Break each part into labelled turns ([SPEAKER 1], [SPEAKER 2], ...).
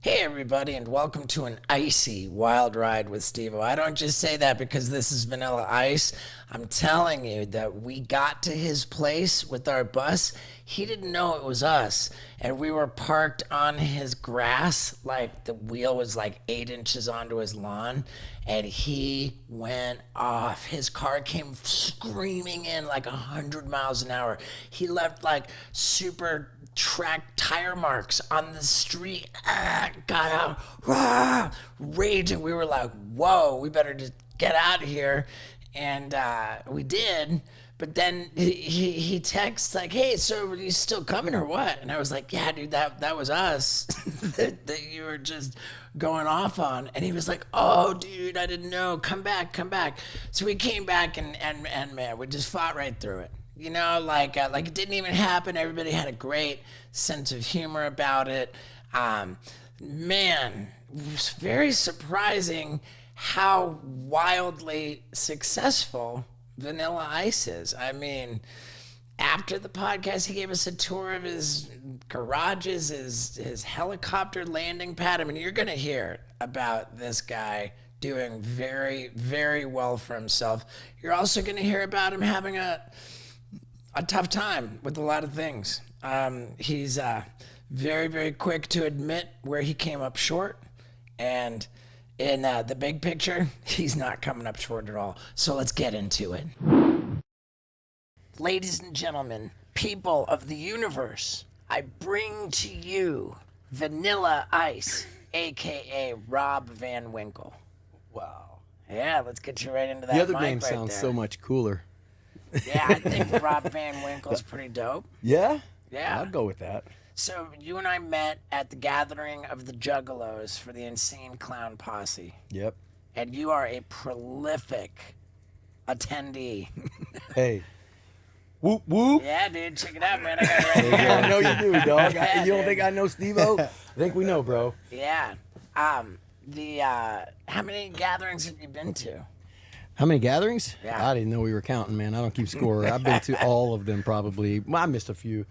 [SPEAKER 1] Hey everybody, and welcome to an icy wild ride with Steve-O. I don't just say that because this is Vanilla Ice. I'm telling you that we got to his place with our bus. He didn't know it was us, and we were parked on his grass, like the wheel was like 8 inches onto his lawn, and he went off. His car came screaming in like 100 miles an hour. He left like super track tire marks on the street. Got out, raging. We were like, whoa, we better just get out of here. And we did. But then he texts like, hey, so are you still coming or what? And I was like, yeah, dude, that was us that you were just going off on. And he was like, oh, dude, I didn't know. Come back. So we came back and man, we just fought right through it. You know, like it didn't even happen. Everybody had a great sense of humor about it. Man, it was very surprising how wildly successful Vanilla Ice is. I mean, after the podcast, he gave us a tour of his garages, his helicopter landing pad. I mean, you're going to hear about this guy doing very, very well for himself. You're also going to hear about him having a tough time with a lot of things. He's very, very quick to admit where he came up short. And in the big picture, he's not coming up short at all. So let's get into it. Ladies and gentlemen, people of the universe, I bring to you Vanilla Ice, a.k.a. Rob Van Winkle.
[SPEAKER 2] Wow.
[SPEAKER 1] Yeah, let's get you right into that
[SPEAKER 2] The other
[SPEAKER 1] mic
[SPEAKER 2] name
[SPEAKER 1] right
[SPEAKER 2] sounds
[SPEAKER 1] there.
[SPEAKER 2] so much cooler.
[SPEAKER 1] Yeah, I think Rob Van Winkle's pretty dope.
[SPEAKER 2] Yeah?
[SPEAKER 1] Yeah.
[SPEAKER 2] I'll go with that.
[SPEAKER 1] So you and I met at the gathering of the Juggalos for the Insane Clown Posse.
[SPEAKER 2] Yep.
[SPEAKER 1] And you are a prolific attendee.
[SPEAKER 2] Hey. Whoop, whoop.
[SPEAKER 1] Yeah, dude, check it out, man. I got it right here.
[SPEAKER 2] I know you do, dog.
[SPEAKER 1] Yeah,
[SPEAKER 2] You don't
[SPEAKER 1] dude.
[SPEAKER 2] think I know Steve-O? I think we know, bro.
[SPEAKER 1] Yeah. How many gatherings have you been to?
[SPEAKER 2] How many gatherings?
[SPEAKER 1] Yeah.
[SPEAKER 2] I didn't know we were counting, man. I don't keep score. I've been to all of them probably. Well, I missed a few.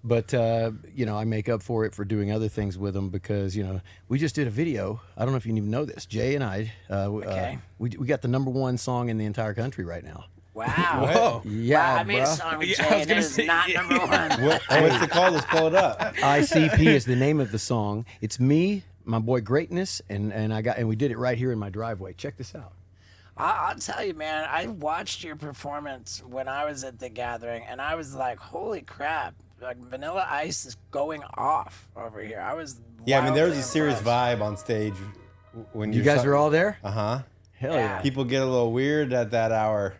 [SPEAKER 2] But, you know, I make up for it for doing other things with them because, you know, we just did a video. I don't know if you even know this. Jay and I,
[SPEAKER 1] Okay.
[SPEAKER 2] we got the #1 song in the entire country right now.
[SPEAKER 1] Wow.
[SPEAKER 3] Whoa.
[SPEAKER 2] Yeah,
[SPEAKER 1] Wow, I made a
[SPEAKER 2] bruh.
[SPEAKER 1] song with
[SPEAKER 3] Yeah,
[SPEAKER 1] Jay,
[SPEAKER 3] I was
[SPEAKER 1] and it
[SPEAKER 3] gonna
[SPEAKER 1] is
[SPEAKER 3] say,
[SPEAKER 1] not
[SPEAKER 3] yeah.
[SPEAKER 1] #1.
[SPEAKER 3] What's it called? Let's pull it up.
[SPEAKER 2] ICP is the name of the song. It's me, my boy Greatness, and we did it right here in my driveway. Check this out.
[SPEAKER 1] I'll tell you, man, I watched your performance when I was at the gathering, and I was like, holy crap. Like, Vanilla Ice is going off over here. I was
[SPEAKER 3] Yeah, I mean, there was a
[SPEAKER 1] wildly
[SPEAKER 3] serious
[SPEAKER 1] impressed.
[SPEAKER 3] vibe on stage when
[SPEAKER 2] You guys are all there?
[SPEAKER 3] Uh-huh.
[SPEAKER 2] Hell
[SPEAKER 1] Yeah.
[SPEAKER 2] yeah.
[SPEAKER 3] People get a little weird at that hour.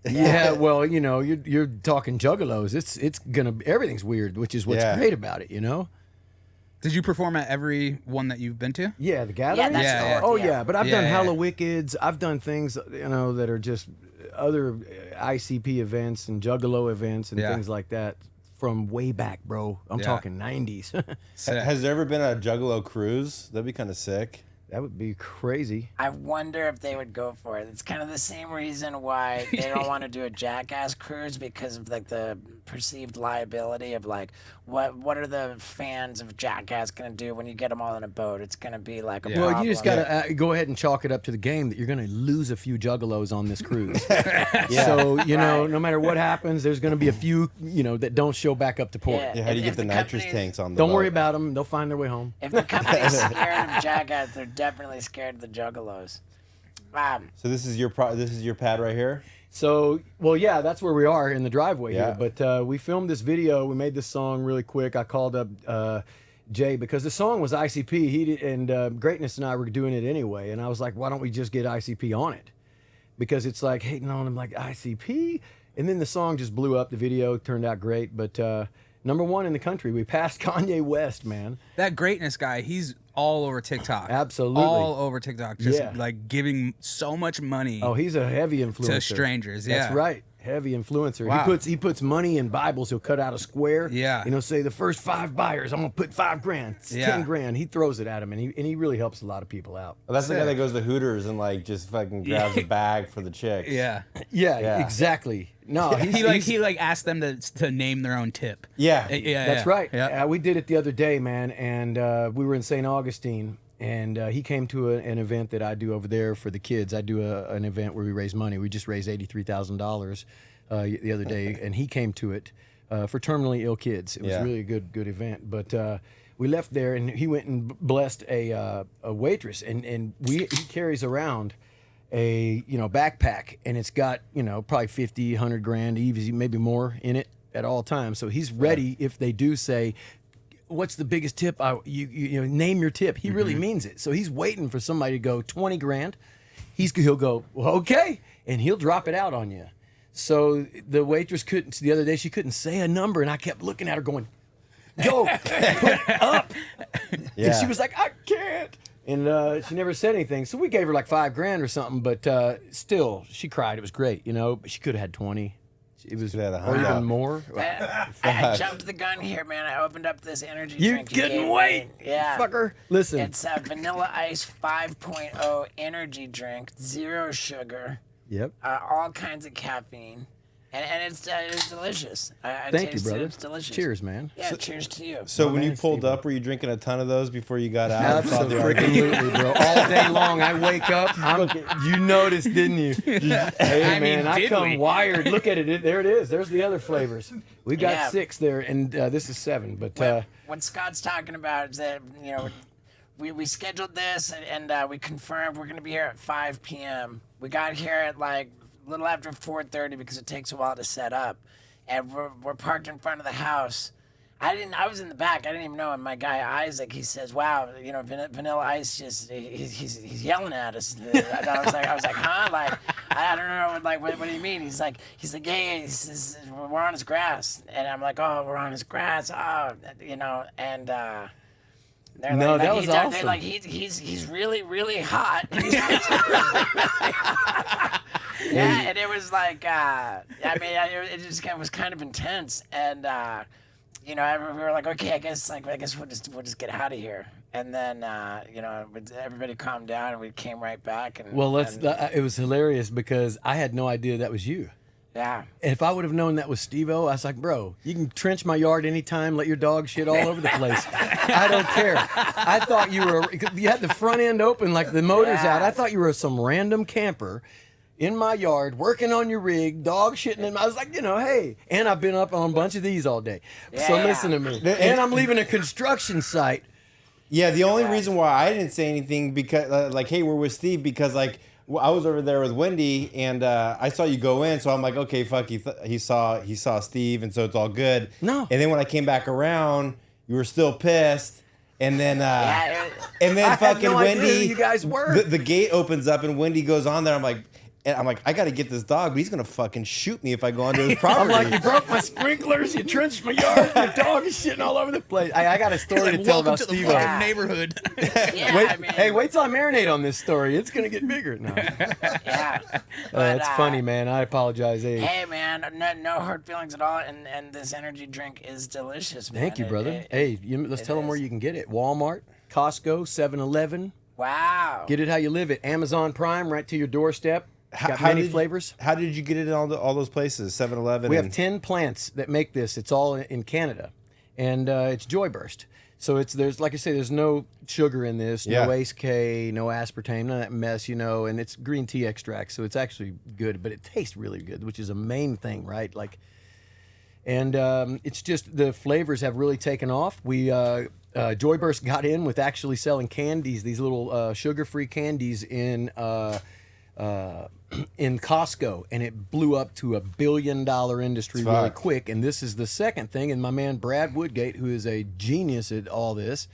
[SPEAKER 2] Yeah, well, you know, you're talking juggalos. It's gonna everything's weird, which is what's
[SPEAKER 3] Yeah.
[SPEAKER 2] great about it, you know?
[SPEAKER 4] Did you perform at every one that you've been to?
[SPEAKER 2] Yeah, the gathering.
[SPEAKER 1] that's
[SPEAKER 4] Yeah,
[SPEAKER 1] the
[SPEAKER 4] yeah.
[SPEAKER 1] whole
[SPEAKER 2] Oh
[SPEAKER 1] deal.
[SPEAKER 2] yeah, but I've
[SPEAKER 4] Yeah,
[SPEAKER 2] done
[SPEAKER 4] yeah.
[SPEAKER 2] Hallowickeds. I've done things, you know, that are just other ICP events and Juggalo events and
[SPEAKER 4] Yeah.
[SPEAKER 2] things like that from way back, bro. I'm
[SPEAKER 4] Yeah.
[SPEAKER 2] talking 90s.
[SPEAKER 4] Sick.
[SPEAKER 3] Has there ever been a Juggalo cruise? That'd be kind of sick.
[SPEAKER 2] That would be crazy.
[SPEAKER 1] I wonder if they would go for it. It's kind of the same reason why they don't want to do a Jackass cruise, because of like the perceived liability of like what are the fans of Jackass gonna do when you get them all in a boat? It's gonna be like a
[SPEAKER 4] Yeah.
[SPEAKER 2] Well, you just
[SPEAKER 1] problem.
[SPEAKER 2] gotta go ahead and chalk it up to the game that you're gonna lose a few juggalos on this cruise. So you know,
[SPEAKER 1] Right.
[SPEAKER 2] no matter what happens, there's gonna be a few, you know, that don't show back up to port.
[SPEAKER 1] Yeah.
[SPEAKER 3] Yeah, how do you
[SPEAKER 1] If
[SPEAKER 3] get the
[SPEAKER 1] the
[SPEAKER 3] nitrous
[SPEAKER 1] company's-
[SPEAKER 3] tanks on the
[SPEAKER 2] Don't
[SPEAKER 3] boat?
[SPEAKER 2] worry about them; they'll find their way home.
[SPEAKER 1] If the company's scared of Jackass, they're definitely scared of the Juggalos.
[SPEAKER 3] So this is your pad right here?
[SPEAKER 2] So, well, yeah, that's where we are in the driveway
[SPEAKER 3] Yeah.
[SPEAKER 2] here. But we filmed this video. We made this song really quick. I called up Jay because the song was ICP. And Greatness and I were doing it anyway. And I was like, why don't we just get ICP on it? Because it's like hating on him like ICP. And then the song just blew up. The video turned out great. But #1 in the country. We passed Kanye West, man.
[SPEAKER 4] That Greatness guy, he's all over TikTok.
[SPEAKER 2] Absolutely.
[SPEAKER 4] All over TikTok. Just
[SPEAKER 2] Yeah.
[SPEAKER 4] like giving so much money
[SPEAKER 2] Oh, he's a heavy influencer.
[SPEAKER 4] to strangers. Yeah.
[SPEAKER 2] That's right. Heavy influencer.
[SPEAKER 4] Wow.
[SPEAKER 2] He puts money in Bibles. He'll cut out a square.
[SPEAKER 4] Yeah.
[SPEAKER 2] You know, say the first 5 buyers, I'm gonna put $5,000. It's
[SPEAKER 4] Yeah.
[SPEAKER 2] 10 grand. He throws it at him, and he really helps a lot of people out.
[SPEAKER 3] Well, that's the guy that goes to Hooters and like just fucking grabs a bag for the chicks.
[SPEAKER 4] Yeah.
[SPEAKER 2] Yeah, exactly. No,
[SPEAKER 4] He asked them to name their own tip.
[SPEAKER 3] Yeah.
[SPEAKER 4] Yeah.
[SPEAKER 2] That's right.
[SPEAKER 4] Yeah.
[SPEAKER 2] We did it the other day, man, and we were in St. Augustine, and he came to an event that I do over there for the kids. I do an event where we raise money. We just raised $83,000 the other day, and he came to it for terminally ill kids. It was really a good event. But we left there, and he went and blessed a waitress, and he carries around a backpack, and it's got probably 50, 100 grand, easy, maybe more in it at all times. So he's ready if they do say, what's the biggest tip? You name your tip. He really means it. So he's waiting for somebody to go 20 grand. He'll go, well, okay, and he'll drop it out on you. So the waitress the other day, she couldn't say a number, and I kept looking at her going, go, put up.
[SPEAKER 3] Yeah.
[SPEAKER 2] And she was like, I can't. And she never said anything. So we gave her like 5 grand or something, but still, she cried. It was great, but she could have had 20. It was
[SPEAKER 3] had
[SPEAKER 2] or even more.
[SPEAKER 1] I jumped the gun here, man. I opened up this energy
[SPEAKER 2] You
[SPEAKER 1] drink.
[SPEAKER 2] couldn't
[SPEAKER 1] gave
[SPEAKER 2] wait,
[SPEAKER 1] me. Yeah.
[SPEAKER 2] fucker. Listen.
[SPEAKER 1] It's a Vanilla Ice 5.0 energy drink, 0 sugar,
[SPEAKER 2] Yep.
[SPEAKER 1] all kinds of caffeine. And it's delicious. I
[SPEAKER 2] Thank you,
[SPEAKER 1] tasted it.
[SPEAKER 2] brother.
[SPEAKER 1] It's delicious.
[SPEAKER 2] Cheers, man.
[SPEAKER 1] Yeah, cheers to you.
[SPEAKER 3] So when you
[SPEAKER 2] man,
[SPEAKER 3] pulled
[SPEAKER 2] Steven.
[SPEAKER 3] up, were you drinking a ton of those before you got out?
[SPEAKER 2] Absolutely, bro. All day long, I wake up. You noticed, didn't you? Hey, man, I
[SPEAKER 4] did
[SPEAKER 2] come
[SPEAKER 4] we?
[SPEAKER 2] wired. Look at it. There it is. There's the other flavors. We got
[SPEAKER 1] Yeah.
[SPEAKER 2] 6 there, and this is 7. But
[SPEAKER 1] What Scott's talking about is that, we scheduled this and we confirmed we're going to be here at 5 p.m. We got here at like a little after 4:30 because it takes a while to set up. And we're parked in front of the house. I was in the back. I didn't even know. And my guy Isaac, he says, "Wow, Vanilla Ice just he's yelling at us." And I was like, huh? Like I don't know. Like what do you mean? He's like, yeah. He says, we're on his grass, and I'm like, oh, we're on his grass. Oh, and. They're
[SPEAKER 2] No,
[SPEAKER 1] like,
[SPEAKER 2] that was
[SPEAKER 1] they're
[SPEAKER 2] awesome.
[SPEAKER 1] like he's really really hot. Yeah, and it was like, it just was kind of intense, and we were like, okay, I guess we'll just get out of here, and then everybody calmed down, and we came right back, and
[SPEAKER 2] it was hilarious because I had no idea that was you.
[SPEAKER 1] yeah.
[SPEAKER 2] And if I would have known that was Steve-O, I was like, bro, you can trench my yard anytime, let your dog shit all over the place. I don't care. I thought you had the front end open like the motor's out. I thought you were some random camper in my yard working on your rig, dog shitting in. I was like, hey. And I've been up on a bunch of these all day. So
[SPEAKER 1] Yeah.
[SPEAKER 2] listen to me. And I'm leaving a construction site.
[SPEAKER 3] Yeah, the only reason why I didn't say anything because hey, we're with Steve because I was over there with Wendy and I saw you go in, so I'm like, okay, fuck, he saw Steve, and so it's all good.
[SPEAKER 2] No.
[SPEAKER 3] And then when I came back around, you were still pissed, and then
[SPEAKER 1] Yeah,
[SPEAKER 2] I had
[SPEAKER 3] fucking
[SPEAKER 2] no idea
[SPEAKER 3] Wendy,
[SPEAKER 2] who you guys were.
[SPEAKER 3] The gate opens up and Wendy goes on there. I'm like, I got to get this dog, but he's gonna fucking shoot me if I go onto his property.
[SPEAKER 2] I'm like, you broke my sprinklers, you trenched my yard, your dog is shitting all over the place. I got a story to tell
[SPEAKER 4] Welcome
[SPEAKER 2] about
[SPEAKER 4] to the
[SPEAKER 2] Steve.
[SPEAKER 4] fucking neighborhood.
[SPEAKER 1] yeah.
[SPEAKER 2] Wait till I marinate on this story. It's gonna get bigger. No,
[SPEAKER 1] Yeah.
[SPEAKER 2] it's funny, man. I apologize.
[SPEAKER 1] Hey, man, no hurt feelings at all, and this energy drink is delicious, man.
[SPEAKER 2] Thank you, brother. Let's tell them where you can get it. Walmart, Costco, 7-Eleven.
[SPEAKER 1] Wow.
[SPEAKER 2] Get it how you live it. Amazon Prime, right to your doorstep. Got
[SPEAKER 3] How
[SPEAKER 2] many
[SPEAKER 3] did-
[SPEAKER 2] flavors.
[SPEAKER 3] How did you get it in all those places? 7-Eleven.
[SPEAKER 2] We have 10 plants that make this. It's all in Canada, and it's Joyburst. So there's like I say, there's no sugar in this, no Ace K, no aspartame, none of that mess, and it's green tea extract, so it's actually good, but it tastes really good, which is a main thing, right? And it's just the flavors have really taken off. Joyburst got in with actually selling candies, these little sugar-free candies in Costco, and it blew up to $1 billion industry really quick. And this is the second thing. And my man Brad Woodgate, who is a genius at all this,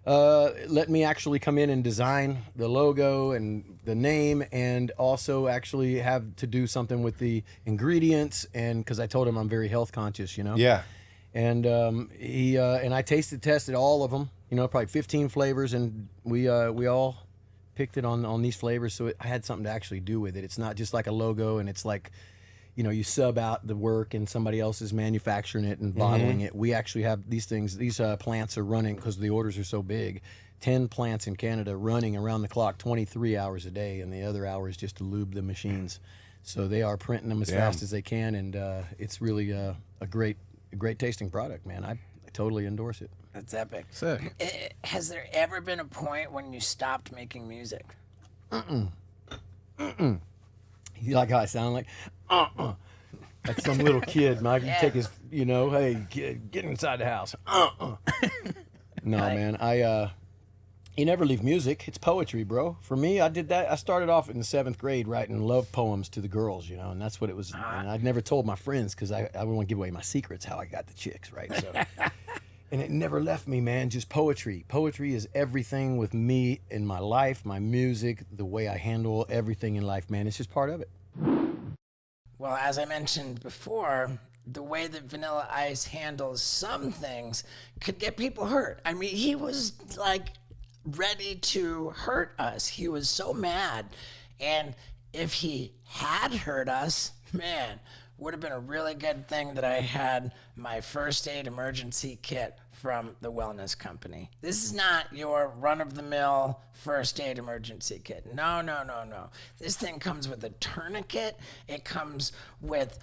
[SPEAKER 2] let me actually come in and design the logo and the name, and also actually have to do something with the ingredients. And because I told him I'm very health conscious,
[SPEAKER 3] Yeah.
[SPEAKER 2] And he and I tested all of them, probably 15 flavors, and we all picked it on these flavors, so I had something to actually do with it. It's not just like a logo, and it's like, you know, you sub out the work and somebody else is manufacturing it and bottling it. We actually have these things. These plants are running because the orders are so big. 10 plants in Canada running around the clock 23 hours a day, and the other hours just to lube the machines. So they are printing them as fast as they can, and it's really a great tasting product, man. I totally endorse it.
[SPEAKER 1] That's epic.
[SPEAKER 4] Sick.
[SPEAKER 1] Has there ever been a point when you stopped making music?
[SPEAKER 2] You like how I sound like? Like some little kid, Mike. You take his, you know, hey, kid, get inside the house. No, man. You never leave music. It's poetry, bro. For me, I did that. I started off in the 7th grade writing love poems to the girls, you know, and that's what it was. And I'd never told my friends because I wouldn't want to give away my secrets, how I got the chicks, right? So, and it never left me, man. Just poetry. Poetry is everything with me in my life, my music, the way I handle everything in life, man. It's just part of it.
[SPEAKER 1] Well, as I mentioned before, the way that Vanilla Ice handles some things could get people hurt. I mean, he was like ready to hurt us. He was so mad. And if he had hurt us, man, would have been a really good thing that I had my first aid emergency kit from the wellness company. This is not your run-of-the-mill first aid emergency kit. No. This thing comes with a tourniquet. It comes with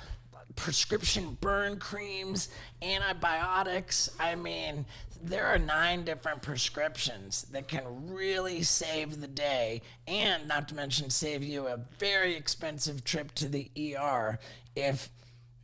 [SPEAKER 1] prescription burn creams, antibiotics. I mean, there are 9 different prescriptions that can really save the day, and not to mention save you a very expensive trip to the ER if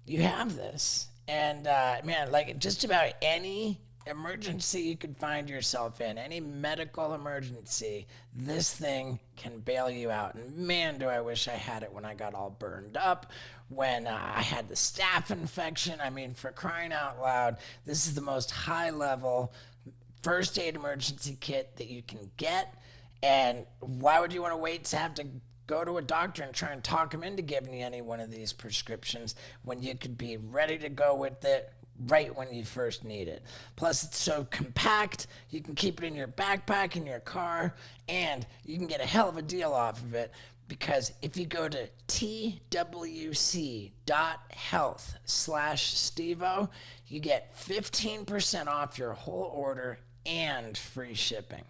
[SPEAKER 1] you have this. And man, like just about any emergency you could find yourself in, any medical emergency, this thing can bail you out. And man, do I wish I had it when I got all burned up, when I had the staph infection. I mean, for crying out loud, this is the most high-level first aid emergency kit that you can get. And why would you want to wait to have to go to a doctor and try and talk him into giving you any one of these prescriptions when you could be ready to go with it right when you first need it? Plus, it's so compact, you can keep it in your backpack, in your car, and you can get a hell of a deal off of it, because if you go to twc.health/Stevo, you get 15% off your whole order and free shipping.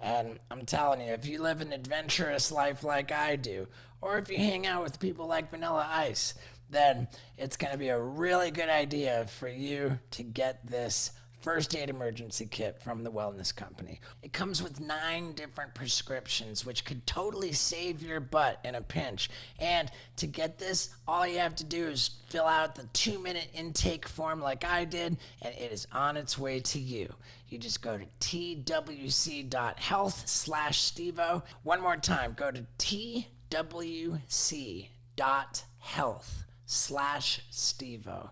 [SPEAKER 1] And I'm telling you, if you live an adventurous life like I do, or if you hang out with people like Vanilla Ice, then it's going to be a really good idea for you to get this first aid emergency kit from the wellness company. It comes with 9 different prescriptions, which could totally save your butt in a pinch. And to get this, all you have to do is fill out the 2-minute intake form like I did, and it is on its way to you. You just go to twc.health/Stevo. One more time, go to twc.health/Stevo,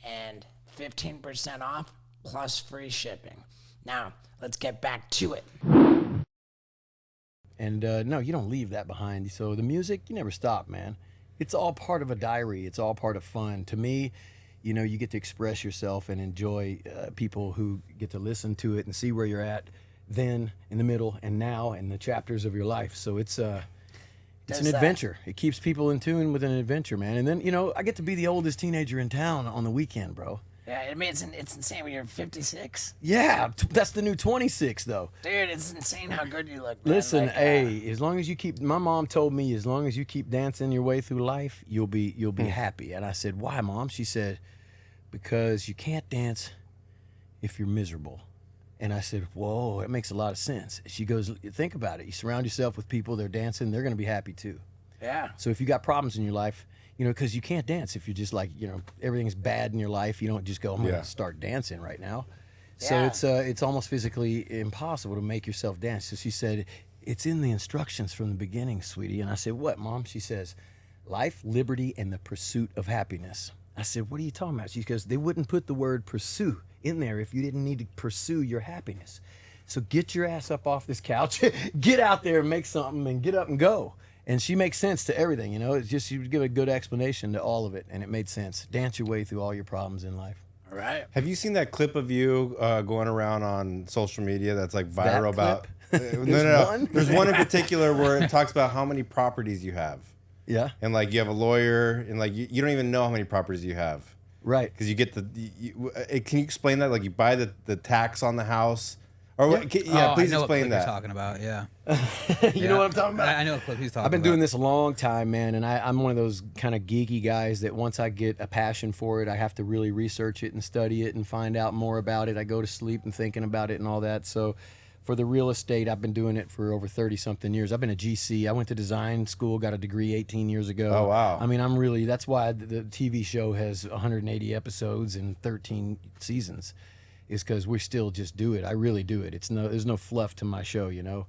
[SPEAKER 1] and 15% off plus free shipping. Now, let's get back to it.
[SPEAKER 2] And no, you don't leave that behind. So the music, you never stop, man. It's all part of a diary. It's all part of fun. To me, you know, you get to express yourself and enjoy people who get to listen to it and see where you're at then, in the middle, and now, in the chapters of your life. So it's an adventure. It keeps people in tune with an adventure, man. And then, you know, I get to be the oldest teenager in town on the weekend, bro.
[SPEAKER 1] Yeah, I mean, it's insane when you're 56.
[SPEAKER 2] Yeah, that's the new 26, though.
[SPEAKER 1] Dude, it's insane how good you look, man.
[SPEAKER 2] Listen,
[SPEAKER 1] like,
[SPEAKER 2] hey, as long as you keep, my mom told me, as long as you keep dancing your way through life, you'll be happy. And I said, why, Mom? She said, because you can't dance if you're miserable. And I said, whoa, that makes a lot of sense. She goes, think about it. You surround yourself with people, they're dancing, they're going to be happy too.
[SPEAKER 1] Yeah.
[SPEAKER 2] So if you got problems in your life, you know, because you can't dance if you're just like, you know, everything's bad in your life. You don't just go, I'm going to start dancing right now. So it's almost physically impossible to make yourself dance. So she said, it's in the instructions from the beginning, sweetie. And I said, what, Mom? She says, life, liberty, and the pursuit of happiness. I said, what are you talking about? She goes, they wouldn't put the word pursue in there if you didn't need to pursue your happiness. So get your ass up off this couch, get out there and make something, and get up and go. And she makes sense to everything, you know. It's just, you give a good explanation to all of it, and it made sense. Dance your way through all your problems in life.
[SPEAKER 1] All right.
[SPEAKER 3] Have you seen that clip of you going around on social media that's like viral about? No.
[SPEAKER 2] One?
[SPEAKER 3] There's one in particular where it talks about how many properties you have.
[SPEAKER 2] Yeah.
[SPEAKER 3] And like you have a lawyer, and like you don't even know how many properties you have.
[SPEAKER 2] Right.
[SPEAKER 3] Because you get can you explain that? Like you buy the tax on the house, or
[SPEAKER 2] Yeah.
[SPEAKER 3] what?
[SPEAKER 4] Oh,
[SPEAKER 3] Please
[SPEAKER 4] I know what
[SPEAKER 3] explain
[SPEAKER 4] clip
[SPEAKER 3] that.
[SPEAKER 4] you're talking about. Yeah.
[SPEAKER 2] You know what I'm talking about?
[SPEAKER 4] I know what clip he's talking about.
[SPEAKER 2] I've been doing this a long time, man, and I'm one of those kind of geeky guys that once I get a passion for it, I have to really research it and study it and find out more about it. I go to sleep and thinking about it and all that. So for the real estate, I've been doing it for over 30-something years. I've been a GC. I went to design school, got a degree 18 years ago.
[SPEAKER 3] Oh, wow.
[SPEAKER 2] I mean, that's why the TV show has 180 episodes and 13 seasons, is because we still just do it. I really do it. There's no fluff to my show, you know?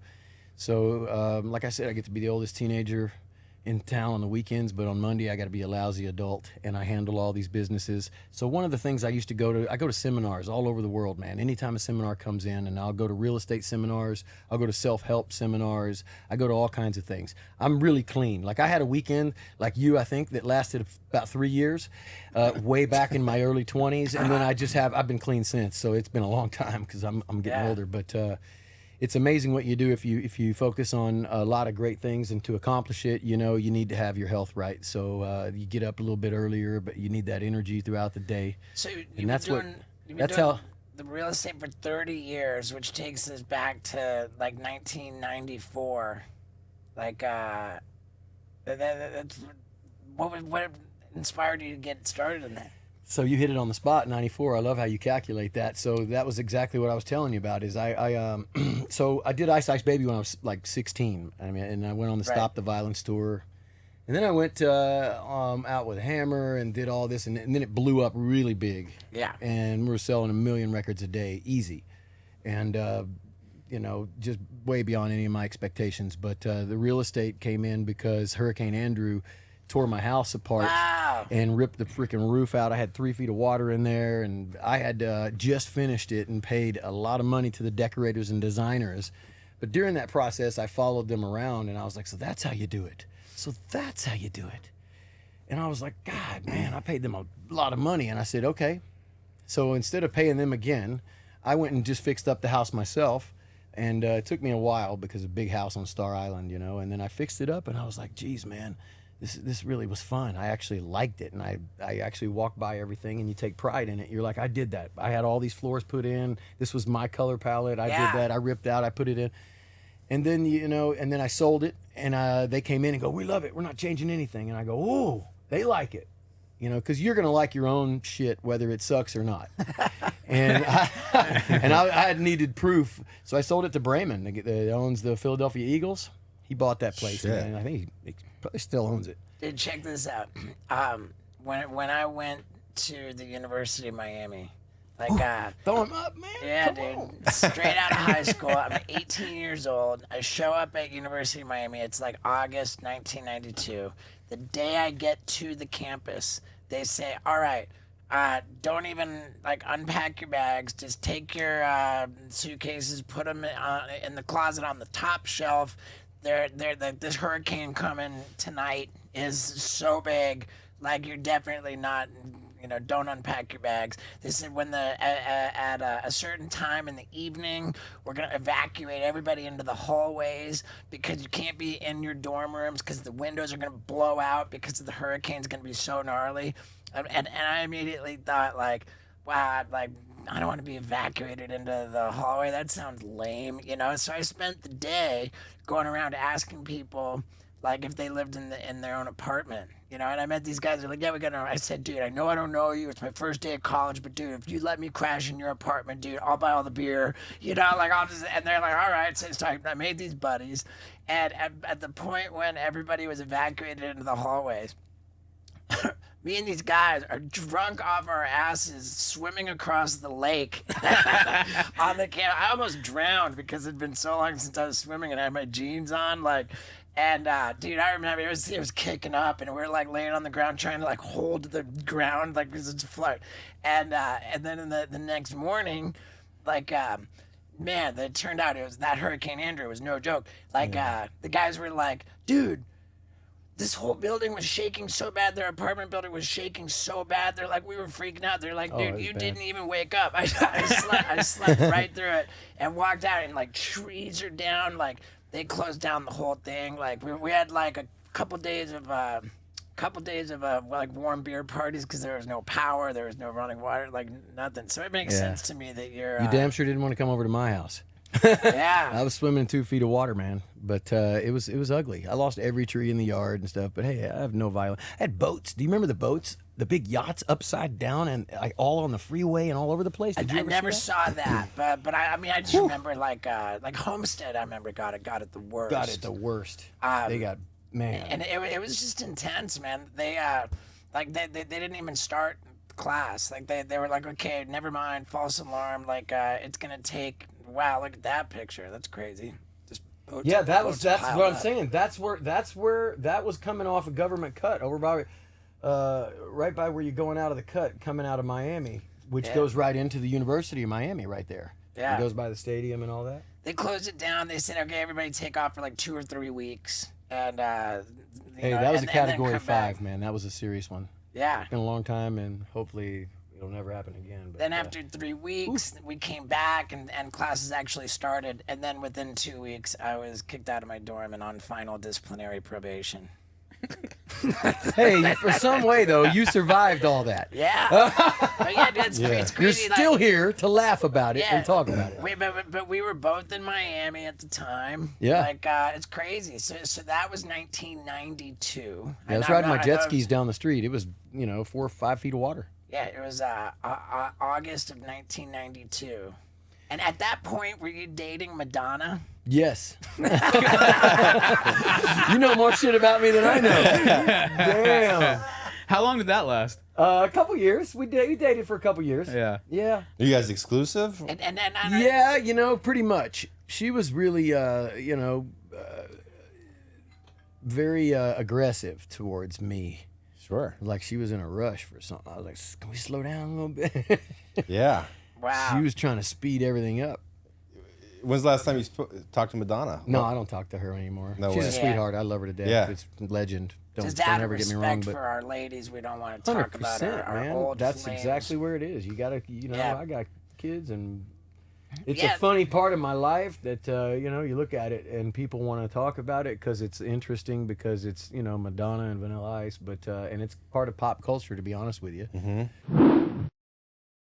[SPEAKER 2] So, like I said, I get to be the oldest teenager in town on the weekends, but on Monday I got to be a lousy adult, and I handle all these businesses. So one of the things I used to go to seminars all over the world, man. Anytime a seminar comes in, and I'll go to real estate seminars, I'll go to self-help seminars, I go to all kinds of things. I'm really clean. Like I had a weekend, like you, I think, that lasted about 3 years, way back in my early 20s, and then I've been clean since. So it's been a long time because I'm getting older, but. It's amazing what you do if you focus on a lot of great things, and to accomplish it, you know, you need to have your health right. So you get up a little bit earlier, but you need that energy throughout the day.
[SPEAKER 1] So you've
[SPEAKER 2] and that's
[SPEAKER 1] been doing the real estate for 30 years, which takes us back to like 1994. Like that's what inspired you to get started in that?
[SPEAKER 2] So you hit it on the spot, 94. I love how you calculate that. So that was exactly what I was telling you about. Is so I did Ice Ice Baby when I was like 16. I mean, and I went on the Stop the Violence tour, and then I went out with Hammer and did all this, and then it blew up really big.
[SPEAKER 1] Yeah.
[SPEAKER 2] And we were selling 1 million records a day, easy, and you know, just way beyond any of my expectations. But the real estate came in because Hurricane Andrew tore my house apart.
[SPEAKER 1] Wow.
[SPEAKER 2] And ripped the freaking roof out. I had 3 feet of water in there, and I had just finished it and paid a lot of money to the decorators and designers. But during that process, I followed them around, and I was like, so that's how you do it. So that's how you do it. And I was like, God, man, I paid them a lot of money. And I said, okay. So instead of paying them again, I went and just fixed up the house myself. And it took me a while because of a big house on Star Island, you know. And then I fixed it up, and I was like, geez, man, this really was fun. I actually liked it, and I actually walked by everything, and you take pride in it. You're like, I did that. I had all these floors put in. This was my color palette. I did that. I ripped out. I put it in. And then, you know, and then I sold it, and they came in and go, we love it. We're not changing anything. And I go, oh, they like it. You know, because you're going to like your own shit, whether it sucks or not. And I needed proof. So I sold it to Brayman, that owns the Philadelphia Eagles. He bought that place,
[SPEAKER 3] Shit.
[SPEAKER 2] man. I think he probably still owns it.
[SPEAKER 1] Dude, check this out. When I went to the University of Miami, like
[SPEAKER 2] Throw him up, man.
[SPEAKER 1] yeah,
[SPEAKER 2] Come
[SPEAKER 1] dude,
[SPEAKER 2] on.
[SPEAKER 1] straight out of high school. I'm 18 years old. I show up at University of Miami. It's like August 1992. The day I get to the campus, they say, "All right, don't even like unpack your bags. Just take your suitcases, put them in the closet on the top shelf. This hurricane coming tonight is so big, like you're definitely not, you know, don't unpack your bags." They said when at a certain time in the evening, we're gonna evacuate everybody into the hallways because you can't be in your dorm rooms because the windows are gonna blow out because the hurricane's gonna be so gnarly. And I immediately thought like, wow, like I don't want to be evacuated into the hallway. That sounds lame, you know. So I spent the day going around asking people like if they lived in their own apartment, you know. And I met these guys. They're like, "Yeah, we got." I said, "Dude, I know I don't know you. It's my first day of college, but dude, if you let me crash in your apartment, dude, I'll buy all the beer, you know. Like I'll just." And they're like, "All right." So I made these buddies, and at the point when everybody was evacuated into the hallways. Me and these guys are drunk off our asses, swimming across the lake on the camp. I almost drowned because it'd been so long since I was swimming, and I had my jeans on, like. And dude, I remember it was kicking up, and we were like laying on the ground trying to like hold the ground, like because it's float. And then in the next morning, like. Man, it turned out it was that Hurricane Andrew. It was no joke. Like the guys were like, "Dude, this whole building was shaking so bad. Their apartment building was shaking so bad. They're like, we were freaking out. They're like, dude, you didn't even wake up." I slept right through it and walked out, and like trees are down. Like they closed down the whole thing. Like we had like a couple days of like warm beer parties because there was no power, there was no running water, like nothing. So it makes sense to me that you're.
[SPEAKER 2] You damn sure didn't want to come over to my house.
[SPEAKER 1] Yeah.
[SPEAKER 2] I was swimming in 2 feet of water, man. But it was ugly. I lost every tree in the yard and stuff. But hey, I have no violence. I had boats. Do you remember the boats? The big yachts upside down and like all on the freeway and all over the place. Did you
[SPEAKER 1] I
[SPEAKER 2] ever
[SPEAKER 1] never
[SPEAKER 2] see that?
[SPEAKER 1] saw that, but I mean I just remember like Homestead. I remember got it the worst.
[SPEAKER 2] Got it the worst. They got man.
[SPEAKER 1] And it was just intense, man. They they didn't even start class. Like they were like, okay, never mind, false alarm. Like it's gonna take. Wow, look at that picture. That's crazy. Just boats,
[SPEAKER 2] Yeah, that's
[SPEAKER 1] boats
[SPEAKER 2] what
[SPEAKER 1] piled
[SPEAKER 2] I'm
[SPEAKER 1] up.
[SPEAKER 2] saying. That's where that was coming off a government cut over by, right by where you're going out of the cut, coming out of Miami, which goes right into the University of Miami, right there.
[SPEAKER 1] Yeah.
[SPEAKER 2] It goes by the stadium and all that.
[SPEAKER 1] They closed it down. They said, okay, everybody take off for like 2 or 3 weeks, and
[SPEAKER 2] Hey,
[SPEAKER 1] know,
[SPEAKER 2] that was
[SPEAKER 1] and
[SPEAKER 2] a
[SPEAKER 1] then
[SPEAKER 2] Category
[SPEAKER 1] come
[SPEAKER 2] 5,
[SPEAKER 1] back.
[SPEAKER 2] man. That was a serious one.
[SPEAKER 1] Yeah.
[SPEAKER 2] It's been a long time, and hopefully it'll never happen again. But,
[SPEAKER 1] Then after 3 weeks, we came back and classes actually started. And then within 2 weeks, I was kicked out of my dorm and on final disciplinary probation.
[SPEAKER 2] hey, for some way though, you survived all that.
[SPEAKER 1] Yeah. But yeah, dude, it's
[SPEAKER 2] You're
[SPEAKER 1] crazy.
[SPEAKER 2] still
[SPEAKER 1] like,
[SPEAKER 2] here to laugh about it and talk about it.
[SPEAKER 1] But we were both in Miami at the time.
[SPEAKER 2] Yeah.
[SPEAKER 1] Like, it's crazy. So that was 1992.
[SPEAKER 2] Yeah, I was riding my jet skis down the street. It was, 4 or 5 feet of water.
[SPEAKER 1] Yeah, it was August of 1992. And at that point, were you dating Madonna?
[SPEAKER 2] Yes. You know more shit about me than I know. Damn.
[SPEAKER 4] How long did that last?
[SPEAKER 2] A couple years. We dated for a couple years.
[SPEAKER 4] Yeah.
[SPEAKER 2] Yeah.
[SPEAKER 3] Are you guys exclusive?
[SPEAKER 1] And
[SPEAKER 2] Yeah, pretty much. She was really, very aggressive towards me.
[SPEAKER 3] Sure.
[SPEAKER 2] Like she was in a rush for something. I was like, can we slow down a little bit?
[SPEAKER 3] Yeah.
[SPEAKER 1] wow.
[SPEAKER 2] She was trying to speed everything up.
[SPEAKER 3] When's the last time you talked to Madonna?
[SPEAKER 2] No, I don't talk to her anymore.
[SPEAKER 3] No
[SPEAKER 2] She's
[SPEAKER 3] way.
[SPEAKER 2] a sweetheart. I love her to death.
[SPEAKER 3] Yeah.
[SPEAKER 2] It's legend.
[SPEAKER 1] Just
[SPEAKER 2] Don't
[SPEAKER 1] out of
[SPEAKER 2] ever get me
[SPEAKER 1] respect
[SPEAKER 2] wrong, but
[SPEAKER 1] for our ladies, we don't want to talk about
[SPEAKER 2] 100%,
[SPEAKER 1] our
[SPEAKER 2] man.
[SPEAKER 1] old
[SPEAKER 2] That's
[SPEAKER 1] flames.
[SPEAKER 2] exactly where it is. You gotta,
[SPEAKER 1] Yeah.
[SPEAKER 2] I got kids, and it's
[SPEAKER 1] Yeah.
[SPEAKER 2] a funny part of my life that you look at it and people want to talk about it because it's interesting because it's Madonna and Vanilla Ice, but and it's part of pop culture, to be honest with you.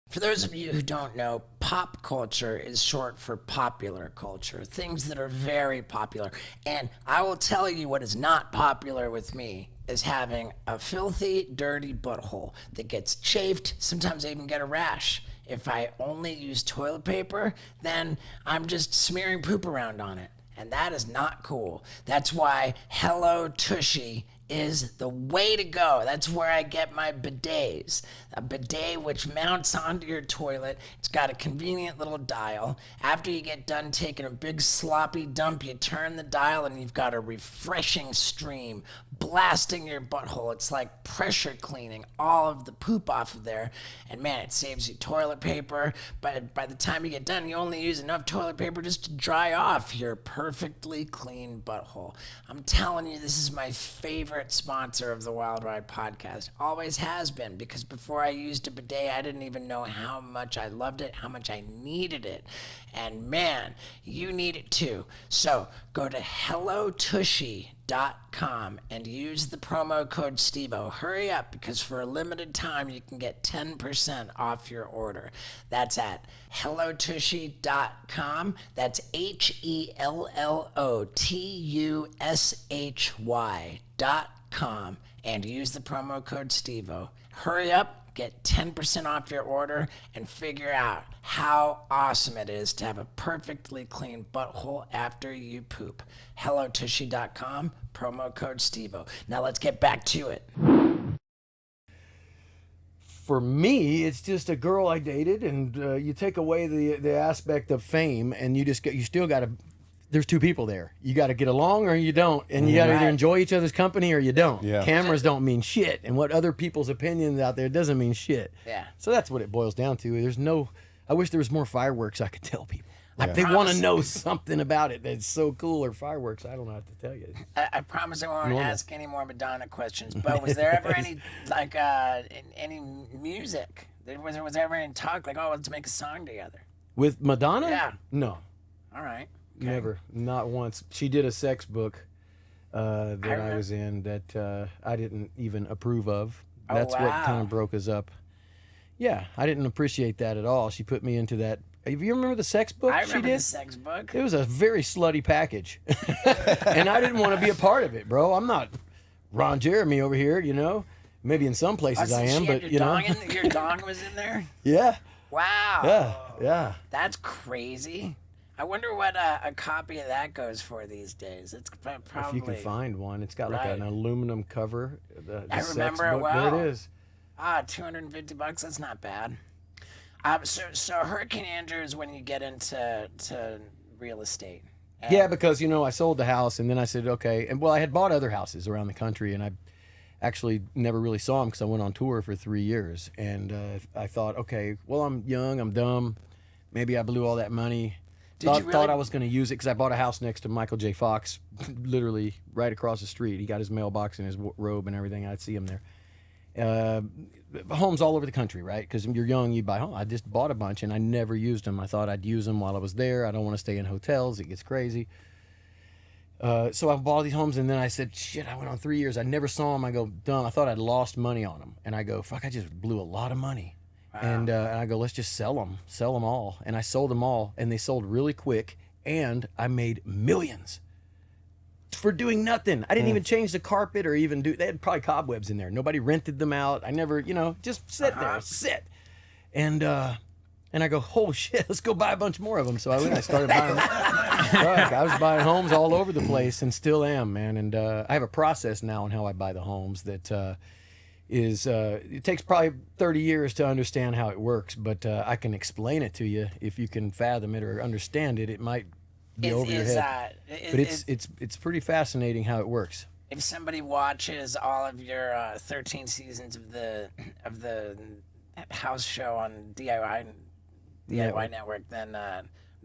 [SPEAKER 1] For those of you who don't know, pop culture is short for popular culture, things that are very popular. And I will tell you what is not popular with me is having a filthy, dirty butthole that gets chafed. Sometimes I even get a rash. If I only use toilet paper, then I'm just smearing poop around on it. And that is not cool. That's why Hello Tushy is the way to go. That's where I get my bidets. A bidet which mounts onto your toilet. It's got a convenient little dial. After you get done taking a big sloppy dump, you turn the dial and you've got a refreshing stream blasting your butthole. It's like pressure cleaning all of the poop off of there. And man, it saves you toilet paper. But by the time you get done, you only use enough toilet paper just to dry off your perfectly clean butthole. I'm telling you, this is my favorite sponsor of the Wild Ride podcast. Always has been, because before I used a bidet, I didn't even know how much I loved it, how much I needed it. And man, you need it too. So go to hellotushy.com and use the promo code STEVO. Hurry up, because for a limited time you can get 10% off your order. That's at hellotushy.com. That's HELLOTUSHY.com, and use the promo code STEVO. Hurry up, get 10% off your order, and figure out how awesome it is to have a perfectly clean butthole after you poop. HelloTushy.com, promo code STEVO. Now let's get back to it.
[SPEAKER 2] For me, it's just a girl I dated, and you take away the aspect of fame, and you still got to. There's two people there. You got to get along or you don't, and you got to either enjoy each other's company or you don't.
[SPEAKER 3] Yeah.
[SPEAKER 2] Cameras don't mean shit, and what other people's opinions out there doesn't mean shit.
[SPEAKER 1] Yeah.
[SPEAKER 2] So that's what it boils down to. I wish there was more fireworks I could tell people. Like
[SPEAKER 3] Yeah.
[SPEAKER 2] they want to know something about it that's so cool, or fireworks. I don't know what to tell you.
[SPEAKER 1] I promise I won't ask any more Madonna questions, but was there ever any, any music? Was there ever any talk, like, oh, let's make a song together?
[SPEAKER 2] With Madonna?
[SPEAKER 1] Yeah.
[SPEAKER 2] No.
[SPEAKER 1] All right.
[SPEAKER 2] Never, not once. She did a sex book, that I was in that I didn't even approve of. That's what
[SPEAKER 1] wow.
[SPEAKER 2] kind of broke us up. Yeah, I didn't appreciate that at all. She put me into that. If you remember the sex book
[SPEAKER 1] I
[SPEAKER 2] she
[SPEAKER 1] remember
[SPEAKER 2] did?
[SPEAKER 1] the sex book.
[SPEAKER 2] It was a very slutty package. And I didn't want to be a part of it, bro. I'm not Ron Jeremy over here, you know. Maybe in some places I am, but, you know.
[SPEAKER 1] Your dong was in there?
[SPEAKER 2] Yeah,
[SPEAKER 1] Wow.
[SPEAKER 2] yeah.
[SPEAKER 1] That's crazy. I wonder what a copy of that goes for these days. It's probably.
[SPEAKER 2] If you can find one. It's got like
[SPEAKER 1] Right.
[SPEAKER 2] an aluminum cover. The
[SPEAKER 1] I
[SPEAKER 2] sex
[SPEAKER 1] remember it
[SPEAKER 2] book.
[SPEAKER 1] well.
[SPEAKER 2] There it is.
[SPEAKER 1] $250. That's not bad. So Hurricane Andrew is when you get into real estate. And
[SPEAKER 2] Yeah, because, you know, I sold the house and then I said, okay. And well, I had bought other houses around the country and I actually never really saw them because I went on tour for 3 years. And I thought, okay, well, I'm young, I'm dumb. Maybe I blew all that money. Thought I was going to use it because I bought a house next to Michael J. Fox, literally right across the street. He got his mailbox and his robe and everything. I'd see him there. Homes all over the country, right? Because you're young, you buy home. I just bought a bunch and I never used them. I thought I'd use them while I was there. I don't want to stay in hotels. It gets crazy. So I bought these homes and then I said, shit, I went on 3 years. I never saw them. I go, dumb. I thought I'd lost money on them. And I go, fuck, I just blew a lot of money. Wow. And I go, let's just sell them all. And I sold them all and they sold really quick. And I made millions for doing nothing. I didn't even change the carpet or even they had probably cobwebs in there. Nobody rented them out. I never, you know, just sit. And I go, oh shit, let's go buy a bunch more of them. So I started buying them. Right, I was buying homes all over the place and still am, man. And I have a process now on how I buy the homes that it takes probably 30 years to understand how it works, but I can explain it to you. If you can fathom it or understand it, it might be over your head. But it's pretty fascinating how it works.
[SPEAKER 1] If somebody watches all of your 13 seasons of the house show on DIY Network, then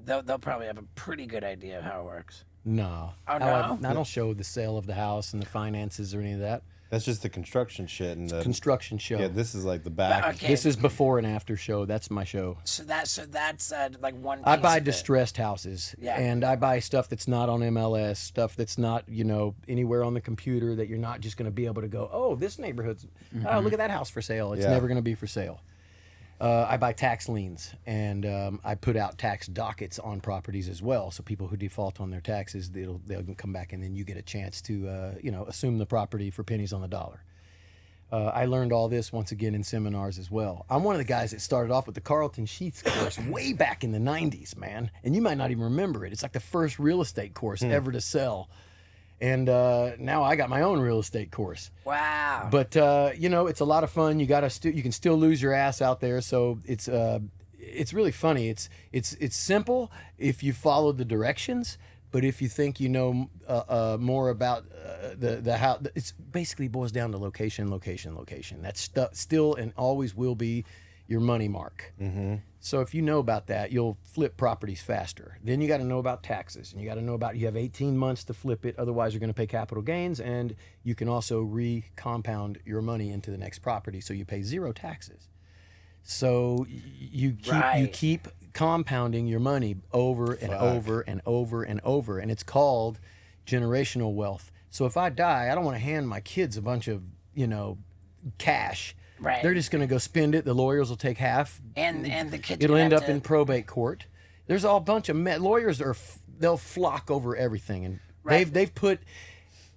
[SPEAKER 1] they'll probably have a pretty good idea of how it works.
[SPEAKER 2] No.
[SPEAKER 1] Oh, no?
[SPEAKER 2] I don't show the sale of the house and the finances or any of that.
[SPEAKER 3] That's just the construction shit and the
[SPEAKER 2] Construction show.
[SPEAKER 3] Yeah, this is like the back.
[SPEAKER 1] Okay.
[SPEAKER 2] This is before and after show. That's my show.
[SPEAKER 1] So that's like one piece
[SPEAKER 2] I buy
[SPEAKER 1] of it.
[SPEAKER 2] distressed houses,
[SPEAKER 1] Yeah.
[SPEAKER 2] and I buy stuff that's not on MLS, stuff that's not, you know, anywhere on the computer that you're not just going to be able to go, oh, this neighborhood's, oh, look at that house for sale. It's
[SPEAKER 3] Yeah.
[SPEAKER 2] never going to be for sale. I buy tax liens, and I put out tax dockets on properties as well. So people who default on their taxes, they'll come back, and then you get a chance to, assume the property for pennies on the dollar. I learned all this once again in seminars as well. I'm one of the guys that started off with the Carlton Sheets course way back in the 90s, man. And you might not even remember it. It's like the first real estate course ever to sell. And now I got my own real estate course.
[SPEAKER 1] Wow.
[SPEAKER 2] But it's a lot of fun. You can still lose your ass out there. So it's really funny. It's simple if you follow the directions. But if you think you know more about the how, it's basically boils down to location. That's still and always will be your money mark. Mm-hmm. So if you know about that, you'll flip properties faster. Then you got to know about taxes, and you got to know about you have 18 months to flip it. Otherwise, you're going to pay capital gains, and you can also re-compound your money into the next property, so you pay zero taxes. So you keep compounding your money over and over and over and over, and it's called generational wealth. So if I die, I don't want to hand my kids a bunch of cash.
[SPEAKER 1] Right.
[SPEAKER 2] They're just going to go spend it. The lawyers will take half,
[SPEAKER 1] and the kids.
[SPEAKER 2] It'll end up
[SPEAKER 1] to...
[SPEAKER 2] in probate court. There's all bunch of lawyers they'll flock over everything, and
[SPEAKER 1] Right.
[SPEAKER 2] they've put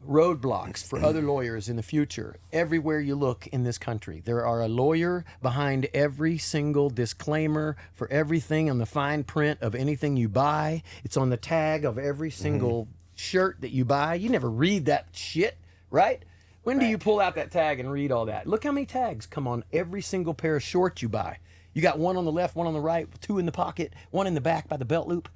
[SPEAKER 2] roadblocks for other lawyers in the future. Everywhere you look in this country, there are a lawyer behind every single disclaimer for everything on the fine print of anything you buy. It's on the tag of every single shirt that you buy. You never read that shit, right? When do you pull out that tag and read all that? Look how many tags come on every single pair of shorts you buy. You got one on the left, one on the right, two in the pocket, one in the back by the belt loop.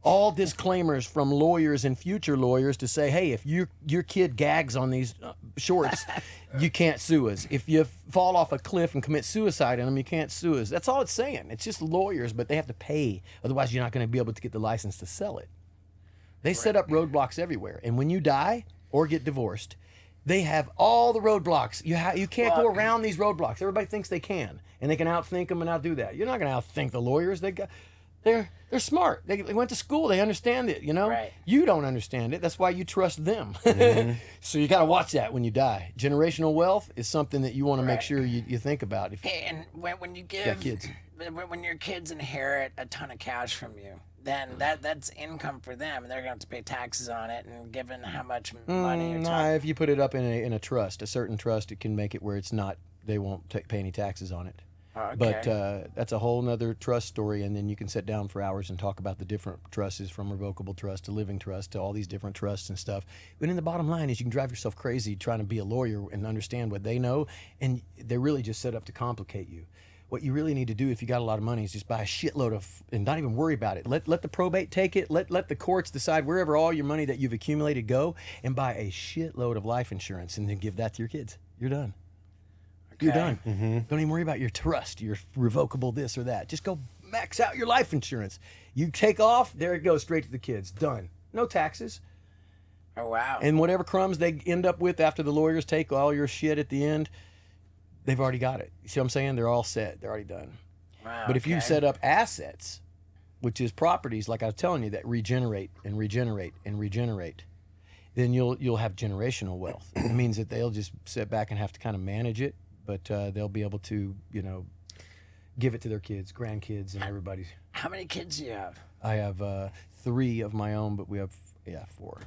[SPEAKER 2] All disclaimers from lawyers and future lawyers to say, hey, if your kid gags on these shorts, you can't sue us. If you fall off a cliff and commit suicide in them, you can't sue us. That's all it's saying. It's just lawyers, but they have to pay. Otherwise, you're not going to be able to get the license to sell it. They set up roadblocks everywhere. And when you die or get divorced, they have all the roadblocks. You can't go around these roadblocks. Everybody thinks they can, and they can outthink them and outdo that. You're not going to outthink the lawyers. They're smart. They went to school. They understand it, you know?
[SPEAKER 1] Right.
[SPEAKER 2] You don't understand it. That's why you trust them. So you got to watch that when you die. Generational wealth is something that you want to make sure you think about.
[SPEAKER 1] Hey, and when you give
[SPEAKER 2] got kids.
[SPEAKER 1] when your kids inherit a ton of cash from you, then that's income for them, and they're going to have to pay taxes on it. And given how much money you're talking,
[SPEAKER 2] if you put it up in a trust, a certain trust, it can make it where it's not, they won't pay any taxes on it.
[SPEAKER 1] okay.
[SPEAKER 2] But that's a whole nother trust story, and then you can sit down for hours and talk about the different trusts, from revocable trust to living trust to all these different trusts and stuff. But in the bottom line is you can drive yourself crazy trying to be a lawyer and understand what they know, and they're really just set up to complicate you. What you really need to do if you got a lot of money is just buy a shitload of, and not even worry about it. Let the probate take it. Let the courts decide wherever all your money that you've accumulated go, and buy a shitload of life insurance, and then give that to your kids. You're done. You're done. Don't even worry about your trust, your revocable this or that. Just go max out your life insurance. You take off, there it goes, straight to the kids. Done. No taxes.
[SPEAKER 1] Oh wow.
[SPEAKER 2] And whatever crumbs they end up with after the lawyers take all your shit at the end, they've already got it. You see what I'm saying? They're all set. They're already done.
[SPEAKER 1] Wow.
[SPEAKER 2] But if you
[SPEAKER 1] okay.
[SPEAKER 2] set up assets, which is properties, like I was telling you, that regenerate and regenerate and regenerate, then you'll have generational wealth. It means that they'll just sit back and have to kind of manage it, but they'll be able to, give it to their kids, grandkids, and everybody.
[SPEAKER 1] How many kids do you have?
[SPEAKER 2] I have 3 of my own, but we have 4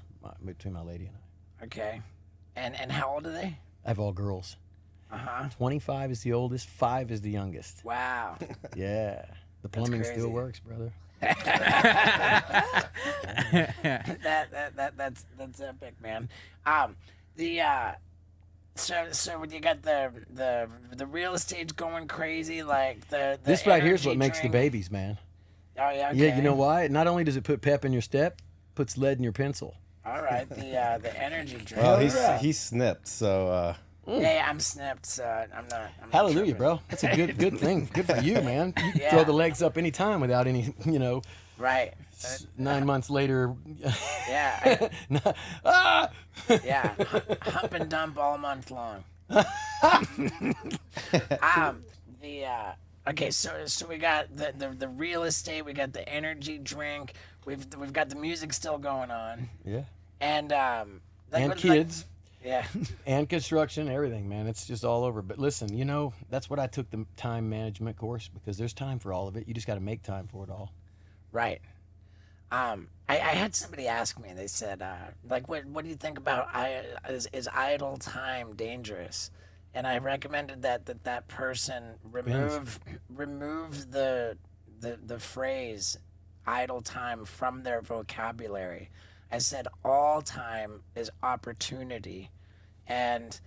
[SPEAKER 2] between my lady and I.
[SPEAKER 1] Okay. And how old are they?
[SPEAKER 2] I have all girls. 25 is the oldest, 5 is the youngest.
[SPEAKER 1] Wow.
[SPEAKER 2] Yeah. The plumbing still
[SPEAKER 1] crazy.
[SPEAKER 2] works, brother.
[SPEAKER 1] That's epic, man. So when you got the real estate's going crazy, like the
[SPEAKER 2] This right here's what
[SPEAKER 1] energy
[SPEAKER 2] makes the
[SPEAKER 1] drink.
[SPEAKER 2] babies, man.
[SPEAKER 1] Oh yeah. Okay.
[SPEAKER 2] Yeah, you know why? Not only does it put pep in your step, puts lead in your pencil.
[SPEAKER 1] All right. The energy drink.
[SPEAKER 3] Well, he's snipped, so.
[SPEAKER 1] Yeah, I'm snipped, so I'm not.
[SPEAKER 2] Hallelujah,
[SPEAKER 1] tripping.
[SPEAKER 2] bro. That's a good thing. Good for you, man. You can
[SPEAKER 1] Yeah.
[SPEAKER 2] throw the legs up anytime without any,
[SPEAKER 1] Right.
[SPEAKER 2] 9 months later.
[SPEAKER 1] Yeah.
[SPEAKER 2] Ah!
[SPEAKER 1] Yeah. Hump and dump all month long. Okay, so we got the real estate, we got the energy drink, we've got the music still going on,
[SPEAKER 2] Yeah.
[SPEAKER 1] and
[SPEAKER 2] And kids.
[SPEAKER 1] Yeah.
[SPEAKER 2] And construction, everything, man. It's just all over. But listen, that's what I took the time management course, because there's time for all of it. You just got to make time for it all.
[SPEAKER 1] Right. I had somebody ask me. They said, what do you think about is idle time dangerous? And I recommended that person remove the phrase idle time from their vocabulary. I said all time is opportunity, and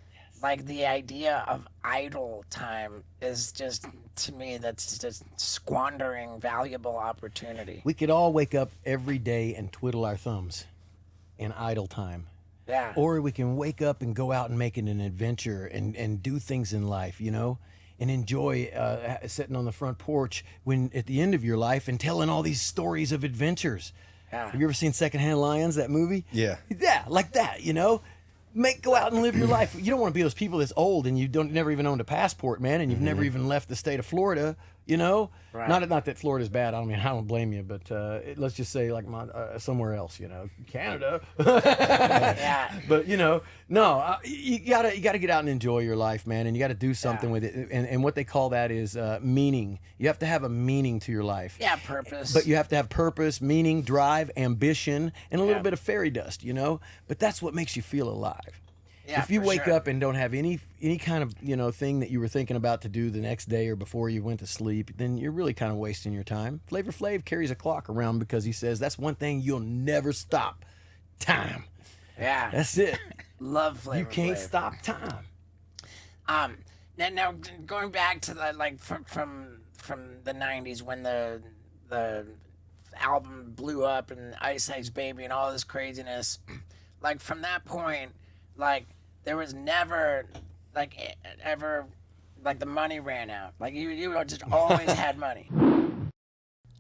[SPEAKER 1] like the idea of idle time is just, to me, that's just squandering valuable opportunity.
[SPEAKER 2] We could all wake up every day and twiddle our thumbs in idle time.
[SPEAKER 1] Yeah.
[SPEAKER 2] Or we can wake up and go out and make it an adventure and do things in life, and enjoy sitting on the front porch when at the end of your life and telling all these stories of adventures.
[SPEAKER 1] Yeah.
[SPEAKER 2] Have you ever seen Secondhand Lions, that movie?
[SPEAKER 3] Yeah.
[SPEAKER 2] Yeah, like that, Go out and live your life. You don't want to be those people that's old and you never even owned a passport, man, and you've never even left the state of Florida,
[SPEAKER 1] Right.
[SPEAKER 2] Not that Florida's bad. I don't blame you, but let's just say like somewhere else, Canada.
[SPEAKER 1] Yeah.
[SPEAKER 2] But no, you gotta get out and enjoy your life, man, and you gotta do something with it. And what they call that is meaning. You have to have a meaning to your life.
[SPEAKER 1] Yeah, purpose.
[SPEAKER 2] But you have to have purpose, meaning, drive, ambition, and a little bit of fairy dust, But that's what makes you feel alive.
[SPEAKER 1] Yeah,
[SPEAKER 2] if you
[SPEAKER 1] for
[SPEAKER 2] wake
[SPEAKER 1] sure.
[SPEAKER 2] up and don't have any kind of thing that you were thinking about to do the next day or before you went to sleep, then you're really kind of wasting your time. Flavor Flav carries a clock around because he says that's one thing you'll never stop: time.
[SPEAKER 1] Yeah.
[SPEAKER 2] That's it.
[SPEAKER 1] Love Flavor
[SPEAKER 2] You can't
[SPEAKER 1] Flav.
[SPEAKER 2] stop time.
[SPEAKER 1] Now going back to the from the 90s when the album blew up and Ice Ice Baby and all this craziness, like from that point, like there was never ever the money ran out. Like you just always had money.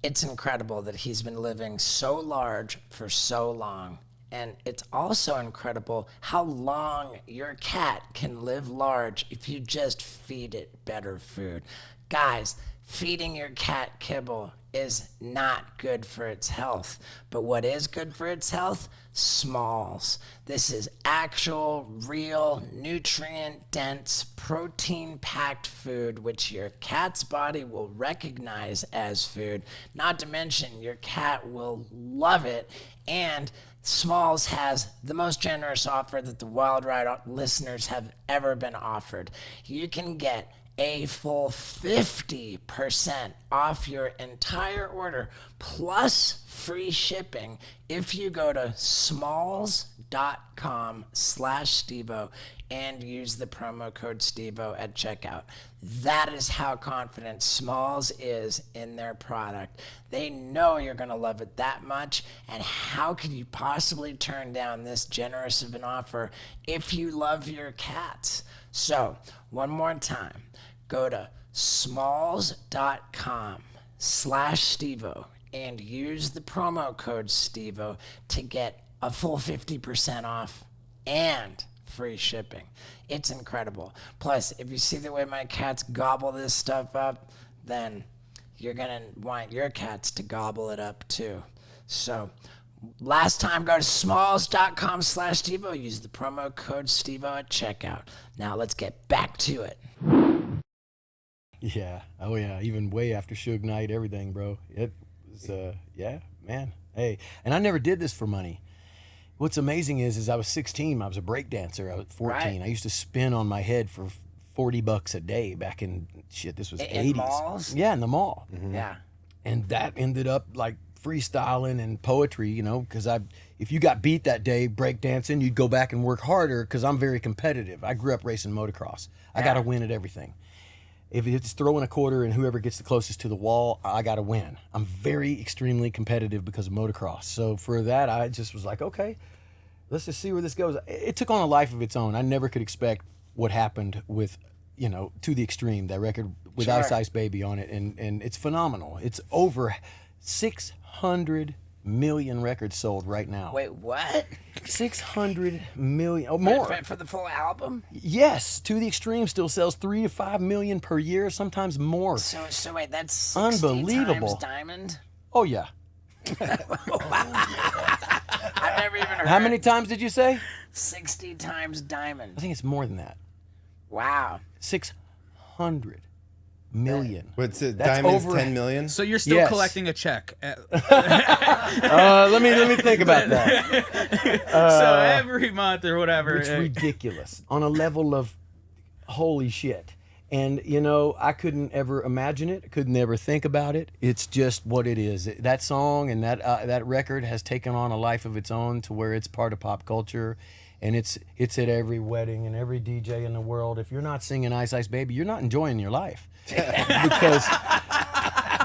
[SPEAKER 1] It's incredible that he's been living so large for so long. And it's also incredible how long your cat can live large if you just feed it better food. Guys, feeding your cat kibble is not good for its health. But what is good for its health? Smalls. This is actual, real, nutrient-dense, protein-packed food which your cat's body will recognize as food. Not to mention, your cat will love it. And Smalls has the most generous offer that the Wild Ride listeners have ever been offered. You can get a full 50% off your entire order plus free shipping if you go to smalls.com/Stevo and use the promo code Stevo at checkout. That is how confident Smalls is in their product. They know you're going to love it that much, and how could you possibly turn down this generous of an offer if you love your cats? So, one more time. Go to smalls.com/Stevo and use the promo code Stevo to get a full 50% off and free shipping. It's incredible. Plus, if you see the way my cats gobble this stuff up, then you're going to want your cats to gobble it up too. So, last time, go to smalls.com/Stevo. Use the promo code Stevo at checkout. Now, let's get back to it.
[SPEAKER 2] Yeah. Oh, yeah. Even way after Suge Knight, everything, bro. It was, yeah, man. Hey, and I never did this for money. What's amazing is I was 16. I was a break dancer. I was 14.
[SPEAKER 1] Right.
[SPEAKER 2] I used to spin on my head for $40 a day back in, this was
[SPEAKER 1] In
[SPEAKER 2] 80s.
[SPEAKER 1] malls?
[SPEAKER 2] Yeah, in the mall.
[SPEAKER 1] Yeah.
[SPEAKER 2] And that ended up like freestyling and poetry, you know, because if you got beat that day breakdancing, you'd go back and work harder because I'm very competitive. I grew up racing motocross. I got to win at everything. If it's throwing a quarter and whoever gets the closest to the wall, I got to win. I'm very extremely competitive because of motocross. So for that, I just was like, okay, let's just see where this goes. It took on a life of its own. I never could expect what happened with, you know, To the Extreme, that record with
[SPEAKER 1] Sure.
[SPEAKER 2] Ice Ice Baby on it. And it's phenomenal. It's over 600 million records sold right now.
[SPEAKER 1] Wait, what?
[SPEAKER 2] 600 million, or more.
[SPEAKER 1] For the full album?
[SPEAKER 2] Yes, To the Extreme still sells 3 to 5 million per year, sometimes more.
[SPEAKER 1] So wait, that's 60
[SPEAKER 2] Unbelievable.
[SPEAKER 1] times Diamond?
[SPEAKER 2] Oh yeah.
[SPEAKER 1] I've never even heard.
[SPEAKER 2] How many times did you say?
[SPEAKER 1] 60 times Diamond.
[SPEAKER 2] I think it's more than that.
[SPEAKER 1] Wow.
[SPEAKER 2] 600 million.
[SPEAKER 3] What's it?
[SPEAKER 2] That's
[SPEAKER 3] Diamond's
[SPEAKER 2] over-
[SPEAKER 3] 10 million?
[SPEAKER 4] So you're still
[SPEAKER 2] Yes.
[SPEAKER 4] collecting a check.
[SPEAKER 2] Let me think about that.
[SPEAKER 4] So every month or whatever.
[SPEAKER 2] It's ridiculous on a level of holy shit. And you know, I couldn't ever imagine it. I couldn't ever think about it. It's just what it is. That song and that record has taken on a life of its own to where it's part of pop culture, and it's at every wedding and every DJ in the world. If you're not singing Ice Ice Baby, you're not enjoying your life. Because,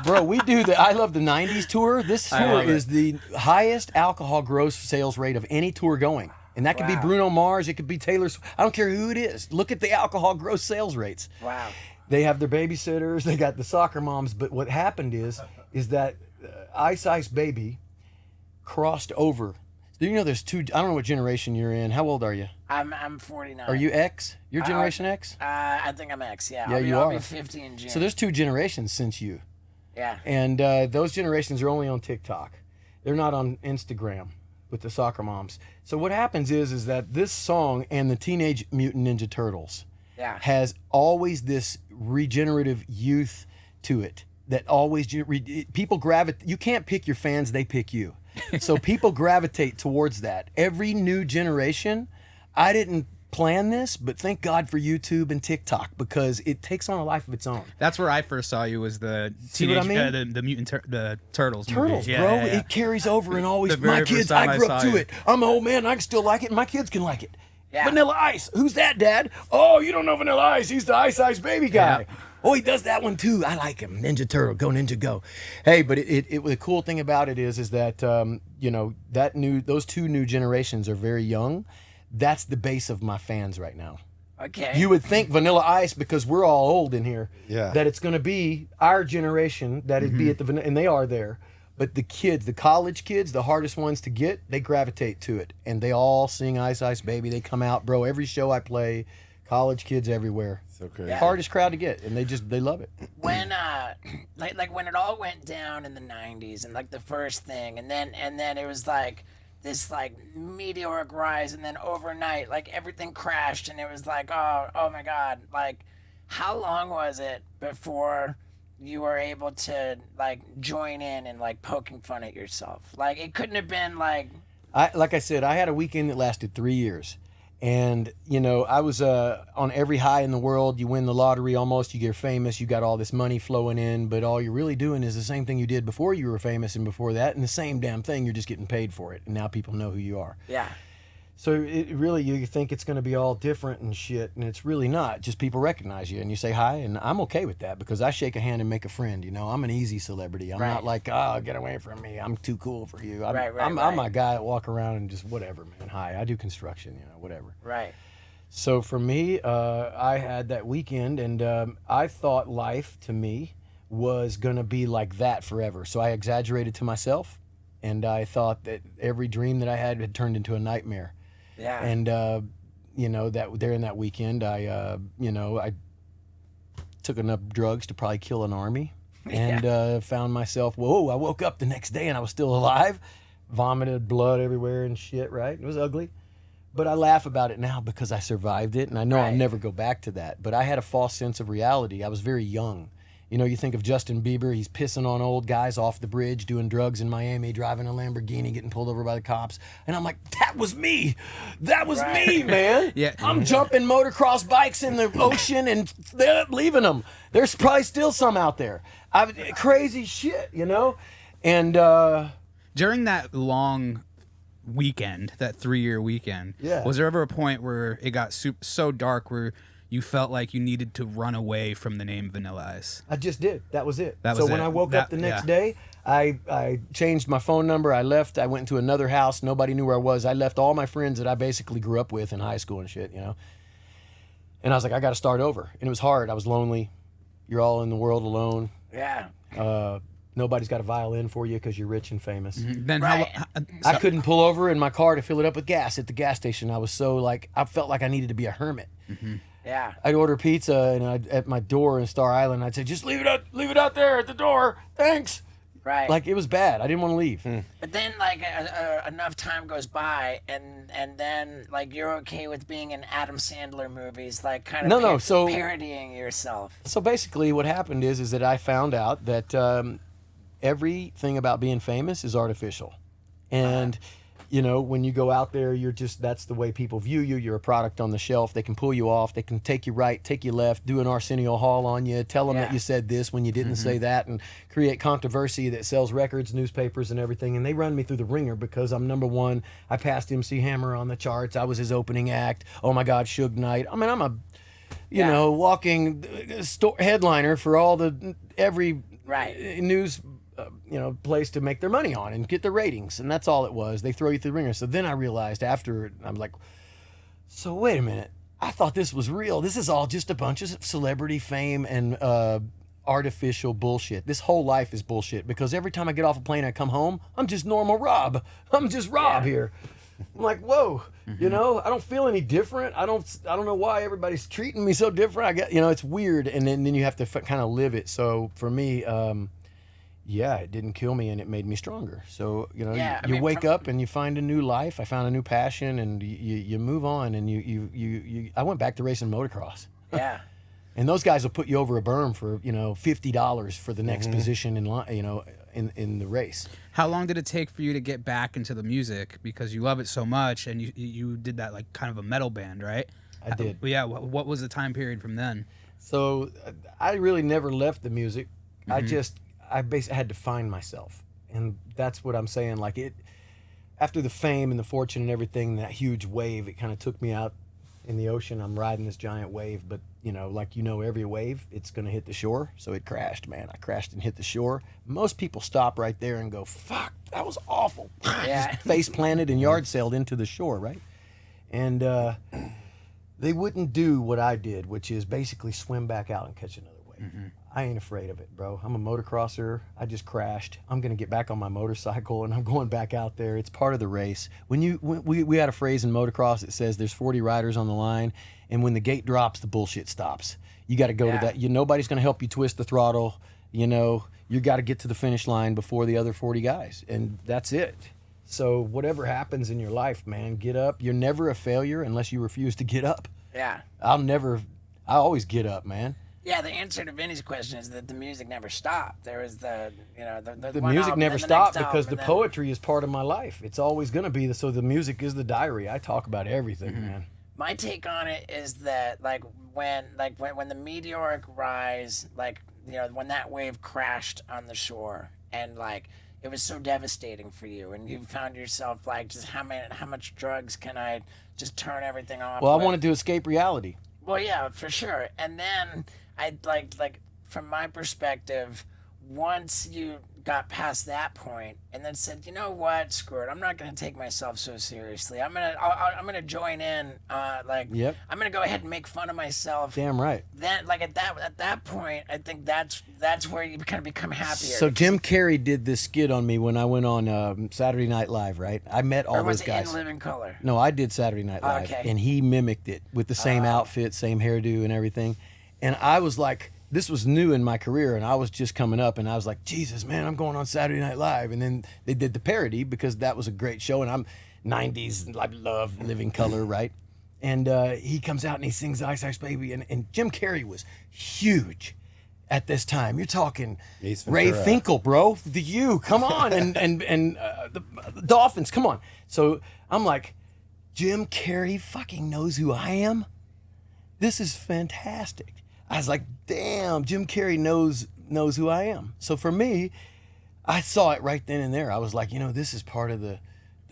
[SPEAKER 2] bro, we do the I Love the 90s tour. This tour is the highest alcohol gross sales rate of any tour going. And that could be Bruno Mars, it could be Taylor Swift. I don't care who it is. Look at the alcohol gross sales rates.
[SPEAKER 1] Wow.
[SPEAKER 2] They have their babysitters, they got the soccer moms, but what happened is that Ice Ice Baby crossed over. You know there's two, I don't know what generation you're in. How old are you?
[SPEAKER 1] I'm 49.
[SPEAKER 2] Are you X? You're Generation X?
[SPEAKER 1] I think I'm X, yeah.
[SPEAKER 2] Yeah,
[SPEAKER 1] I'll
[SPEAKER 2] are.
[SPEAKER 1] be 50 in June.
[SPEAKER 2] So there's two generations since you.
[SPEAKER 1] Yeah.
[SPEAKER 2] And those generations are only on TikTok. They're not on Instagram with the soccer moms. So what happens is that this song and the Teenage Mutant Ninja Turtles has always this regenerative youth to it that always people gravitate. You can't pick your fans, they pick you. So people gravitate towards that. Every new generation, I didn't plan this, but thank God for YouTube and TikTok because it takes on a life of its own.
[SPEAKER 4] That's where I first saw you, was the
[SPEAKER 2] See what
[SPEAKER 4] teenage,
[SPEAKER 2] I mean?
[SPEAKER 4] the mutant, the turtles.
[SPEAKER 2] Turtles,
[SPEAKER 4] movie.
[SPEAKER 2] bro.
[SPEAKER 4] Yeah, yeah.
[SPEAKER 2] It carries over and always.
[SPEAKER 4] The very
[SPEAKER 2] My
[SPEAKER 4] first
[SPEAKER 2] kids,
[SPEAKER 4] time
[SPEAKER 2] I
[SPEAKER 4] I
[SPEAKER 2] grew up
[SPEAKER 4] saw
[SPEAKER 2] to
[SPEAKER 4] you.
[SPEAKER 2] it. I'm an old man. I can still like it, and my kids can like it.
[SPEAKER 1] Yeah.
[SPEAKER 2] Vanilla Ice. Who's that, Dad? Oh, you don't know Vanilla Ice. He's the Ice Ice Baby guy.
[SPEAKER 4] Yeah.
[SPEAKER 2] Oh, he does that one too. I like him. Ninja Turtle, go Ninja, go. Hey, but the cool thing about it is that you know those two new generations are very young. That's the base of my fans right now.
[SPEAKER 1] Okay.
[SPEAKER 2] You would think Vanilla Ice, because we're all old in here,
[SPEAKER 3] Yeah.
[SPEAKER 2] that it's going to be our generation that'd be at and they are there. But the kids, the college kids, the hardest ones to get, they gravitate to it, and they all sing Ice Ice Baby. They come out, bro. Every show I play, College kids everywhere.
[SPEAKER 3] So crazy.
[SPEAKER 1] Yeah.
[SPEAKER 2] Hardest crowd to get, and they love it.
[SPEAKER 1] When like when it all went down in the 90s and like the first thing and then it was like this like meteoric rise, and then overnight like everything crashed, and it was like oh my god, like how long was it before you were able to like join in and like poking fun at yourself? Like it couldn't have been like
[SPEAKER 2] Like I said, I had a weekend that lasted 3 years. And, you know, I was on every high in the world. You win the lottery almost, you get famous, you got all this money flowing in, but all you're really doing is the same thing you did before you were famous and before that, and the same damn thing, you're just getting paid for it. And now people know who you are.
[SPEAKER 1] yeah.
[SPEAKER 2] So it really, you think it's going to be all different and shit, and it's really not. Just people recognize you and you say hi, and I'm okay with that because I shake a hand and make a friend. You know, I'm an easy celebrity. I'm
[SPEAKER 1] Right.
[SPEAKER 2] not like, oh, get away from me. I'm too cool for you.
[SPEAKER 1] Right,
[SPEAKER 2] I'm a guy that walk around and just whatever, man. Hi, I do construction, you know, whatever.
[SPEAKER 1] Right.
[SPEAKER 2] So for me, I had that weekend, and I thought life to me was going to be like that forever. So I exaggerated to myself, and I thought that every dream that I had turned into a nightmare.
[SPEAKER 1] Yeah.
[SPEAKER 2] And you know, that during that weekend, I took enough drugs to probably kill an army, and found myself. Whoa! I woke up the next day and I was still alive, vomited blood everywhere and shit. Right? It was ugly, but I laugh about it now because I survived it, and I know I'll
[SPEAKER 1] Right.
[SPEAKER 2] never go back to that. But I had a false sense of reality. I was very young. You know, you think of Justin Bieber, he's pissing on old guys off the bridge, doing drugs in Miami, driving a Lamborghini, getting pulled over by the cops. And I'm like, that was me. That was me, man.
[SPEAKER 4] Yeah.
[SPEAKER 2] I'm jumping motocross bikes in the ocean and leaving them. There's probably still some out there. Crazy shit, you know? And
[SPEAKER 4] During that long weekend, that 3-year weekend,
[SPEAKER 2] Yeah.
[SPEAKER 4] was there ever a point where it got so dark where you felt like you needed to run away from the name Vanilla Ice?
[SPEAKER 2] I just did. That was it.
[SPEAKER 4] That
[SPEAKER 2] so
[SPEAKER 4] was
[SPEAKER 2] when
[SPEAKER 4] it.
[SPEAKER 2] I woke up the next day, I changed my phone number. I left. I went to another house. Nobody knew where I was. I left all my friends that I basically grew up with in high school and shit, you know. And I was like, I got to start over. And it was hard. I was lonely. You're all in the world alone.
[SPEAKER 1] Yeah.
[SPEAKER 2] Nobody's got a violin for you because you're rich and famous.
[SPEAKER 4] Then
[SPEAKER 1] Right.
[SPEAKER 2] I couldn't pull over in my car to fill it up with gas at the gas station. I was so like, I felt like I needed to be a hermit.
[SPEAKER 1] Yeah.
[SPEAKER 2] I'd order pizza and at my door in Star Island, I'd say, just leave it out there at the door. Thanks.
[SPEAKER 1] Right.
[SPEAKER 2] Like, it was bad. I didn't want to leave.
[SPEAKER 1] But then, like, enough time goes by, and then, like, you're okay with being in Adam Sandler movies, like, kind of parodying yourself.
[SPEAKER 2] So basically what happened is that I found out that everything about being famous is artificial. And, you know, when you go out there, that's the way people view you. You're a product on the shelf. They can pull you off. They can take you right, take you left, do an Arsenio Hall on you, tell them that you said this when you didn't say that, and create controversy that sells records, newspapers, and everything. And they run me through the ringer because I'm number one. I passed MC Hammer on the charts. I was his opening act. Oh my God, Suge Knight. I mean, I'm a, you know, walking headliner for every news place to make their money on and get the ratings, and that's all it was. They throw you through the ringer. So then I realized after, I'm like, so wait a minute, I thought this was real. This is all just a bunch of celebrity fame and artificial bullshit. This whole life is bullshit because every time I get off a plane, I come home, I'm just normal Rob. I'm just Rob here. I'm like, whoa, you know, I don't feel any different. I don't know why everybody's treating me so different. I get, you know, it's weird, and then you have to kind of live it. So for me, yeah, it didn't kill me, and it made me stronger. So, you know, you wake up and you find a new life. I found a new passion, and you move on, and I went back to racing motocross.
[SPEAKER 1] Yeah.
[SPEAKER 2] And those guys will put you over a berm for, you know, $50 for the next position in line, you know, in the race.
[SPEAKER 4] How long did it take for you to get back into the music because you love it so much, and you did that like kind of a metal band, right?
[SPEAKER 2] I did.
[SPEAKER 4] Yeah. What was the time period from then?
[SPEAKER 2] So I really never left the music. I basically had to find myself, and that's what I'm saying. Like after the fame and the fortune and everything, that huge wave, it kind of took me out in the ocean. I'm riding this giant wave, but you know, like, you know, every wave, it's gonna hit the shore. So it crashed, man. I crashed and hit the shore. Most people stop right there and go, "Fuck, that was awful."
[SPEAKER 1] Yeah.
[SPEAKER 2] Just face planted and yard sailed into the shore, right? And they wouldn't do what I did, which is basically swim back out and catch another wave. I ain't afraid of it, bro. I'm a motocrosser. I just crashed. I'm gonna get back on my motorcycle and I'm going back out there. It's part of the race. We had a phrase in motocross that says there's 40 riders on the line, and when the gate drops, the bullshit stops. You got to go to that. Nobody's gonna help you twist the throttle. You know, you got to get to the finish line before the other 40 guys, and that's it. So whatever happens in your life, man, get up. You're never a failure unless you refuse to get up.
[SPEAKER 1] Yeah.
[SPEAKER 2] I always get up, man.
[SPEAKER 1] Yeah, the answer to Vinny's question is that the music never stopped. There was the
[SPEAKER 2] one music
[SPEAKER 1] album,
[SPEAKER 2] never
[SPEAKER 1] and the
[SPEAKER 2] stopped
[SPEAKER 1] next
[SPEAKER 2] because
[SPEAKER 1] album,
[SPEAKER 2] the
[SPEAKER 1] and then-
[SPEAKER 2] poetry is part of my life. It's always going to be. So the music is the diary. I talk about everything, man.
[SPEAKER 1] My take on it is that when the meteoric rise, when that wave crashed on the shore, and it was so devastating for you, and you found yourself just how much drugs can I just turn everything off?
[SPEAKER 2] Well, I
[SPEAKER 1] with?
[SPEAKER 2] wanted to escape reality.
[SPEAKER 1] Well, yeah, for sure. And then I from my perspective, once you got past that point and then said, you know what, screw it, I'm not going to take myself so seriously. I'm gonna join in.
[SPEAKER 2] Yep.
[SPEAKER 1] I'm gonna go ahead and make fun of myself.
[SPEAKER 2] Damn right.
[SPEAKER 1] Then, at that point, I think that's where you kind of become happier.
[SPEAKER 2] So Jim Carrey did this skit on me when I went on Saturday Night Live, right? I met all
[SPEAKER 1] or was
[SPEAKER 2] those
[SPEAKER 1] it
[SPEAKER 2] guys.
[SPEAKER 1] In Living Color?
[SPEAKER 2] No, I did Saturday Night Live,
[SPEAKER 1] Okay.
[SPEAKER 2] and he mimicked it with the same outfit, same hairdo, and everything. And I was like, this was new in my career, and I was just coming up, and I was like, Jesus, man, I'm going on Saturday Night Live. And then they did the parody because that was a great show, and I'm 90s, I love Living Color, right? And he comes out and he sings Ice Ice Baby, and Jim Carrey was huge at this time. You're talking
[SPEAKER 3] Ace
[SPEAKER 2] Ray
[SPEAKER 3] Ventura.
[SPEAKER 2] Finkel, bro, come on, and the Dolphins, come on. So I'm like, Jim Carrey fucking knows who I am? This is fantastic. I was like, damn, Jim Carrey knows who I am. So for me, I saw it right then and there. I was like, this is part of the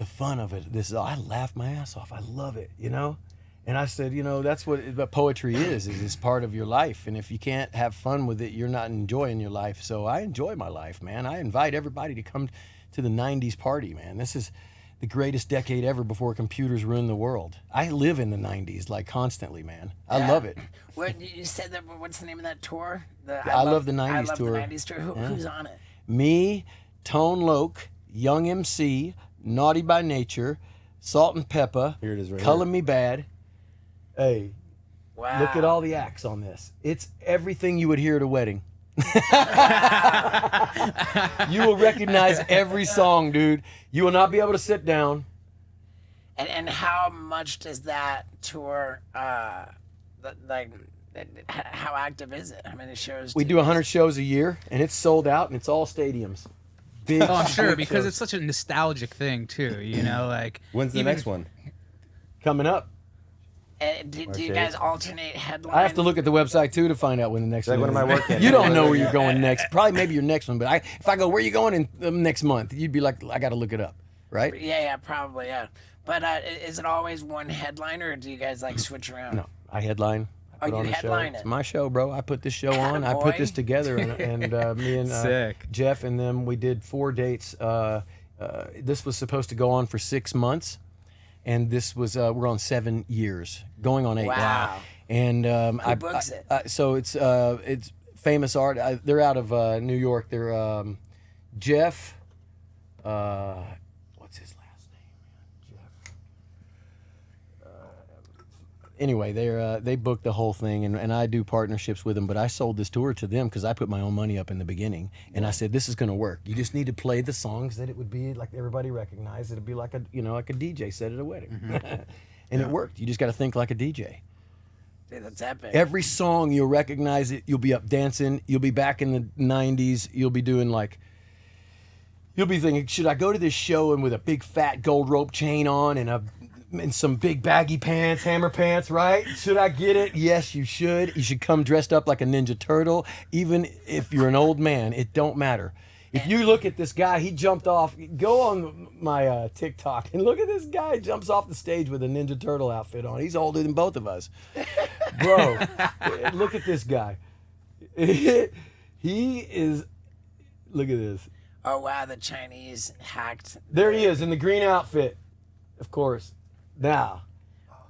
[SPEAKER 2] fun of it. I laughed my ass off. I love it, And I said, that's what poetry is it's part of your life. And if you can't have fun with it, you're not enjoying your life. So I enjoy my life, man. I invite everybody to come to the 90s party, man. This is the greatest decade ever before computers ruined the world. I live in the 90s, constantly, man. I love it.
[SPEAKER 1] What you said that? What's the name of that tour?
[SPEAKER 2] I love the 90s
[SPEAKER 1] I love
[SPEAKER 2] tour.
[SPEAKER 1] the 90s tour. Who's on it?
[SPEAKER 2] Me, Tone Loc, Young MC, Naughty by Nature, Salt and Peppa,
[SPEAKER 3] Here it is right
[SPEAKER 2] Color
[SPEAKER 3] here.
[SPEAKER 2] Me Bad. Hey,
[SPEAKER 1] Wow.
[SPEAKER 2] look at all the acts on this. It's everything you would hear at a wedding. You will recognize every song, dude. You will not be able to sit down.
[SPEAKER 1] And how much does that tour how active is it? How many shows?
[SPEAKER 2] We do 100 shows a year, and it's sold out, and it's all stadiums. Big,
[SPEAKER 4] Oh, I'm sure,
[SPEAKER 2] big
[SPEAKER 4] because
[SPEAKER 2] shows.
[SPEAKER 4] it's such a nostalgic thing too.
[SPEAKER 3] When's the
[SPEAKER 4] even-
[SPEAKER 3] next one?
[SPEAKER 2] Coming up.
[SPEAKER 1] Do you guys alternate headlines?
[SPEAKER 2] I have to look at the website too to find out when the next
[SPEAKER 3] Like,
[SPEAKER 2] one
[SPEAKER 3] when
[SPEAKER 2] is.
[SPEAKER 3] am I working?
[SPEAKER 2] You don't know where you're going next. Probably maybe your next one, but if I go, where are you going in next month? You'd be like, I got to look it up, right?
[SPEAKER 1] Yeah, probably, yeah. But is it always one headliner, or do you guys switch around?
[SPEAKER 2] No, I headline. I put
[SPEAKER 1] you
[SPEAKER 2] on a
[SPEAKER 1] headline
[SPEAKER 2] show.
[SPEAKER 1] it.
[SPEAKER 2] It's my show, bro. I put this show on. I put
[SPEAKER 1] Attaboy.
[SPEAKER 2] this together, and me and
[SPEAKER 4] Sick.
[SPEAKER 2] Jeff and them, we did 4 dates. This was supposed to go on for 6 months, and this was we're on 7 years, going on 8.
[SPEAKER 1] Wow.
[SPEAKER 2] And
[SPEAKER 1] Who books it?
[SPEAKER 2] So it's famous art. They're out of New York. They're Jeff. What's his last name? Jeff. Anyway, they booked the whole thing, and I do partnerships with them. But I sold this tour to them because I put my own money up in the beginning, and I said this is going to work. You just need to play the songs that it would be like everybody recognized. It'd be like a like a DJ set at a wedding, and it worked. You just got to think like a DJ.
[SPEAKER 1] Dude, that's epic.
[SPEAKER 2] Every song you'll recognize it. You'll be up dancing. You'll be back in the 90s. You'll be doing you'll be thinking, should I go to this show and with a big fat gold rope chain on and some big baggy pants, hammer pants, right? Should I get it? Yes, you should. You should come dressed up like a Ninja Turtle. Even if you're an old man, it don't matter. If you look at this guy, he jumped off. Go on my TikTok and look at this guy. He jumps off the stage with a Ninja Turtle outfit on. He's older than both of us. Bro, look at this guy. He is, look at this.
[SPEAKER 1] Oh wow, the Chinese hacked.
[SPEAKER 2] There he is in the green outfit, of course. Now,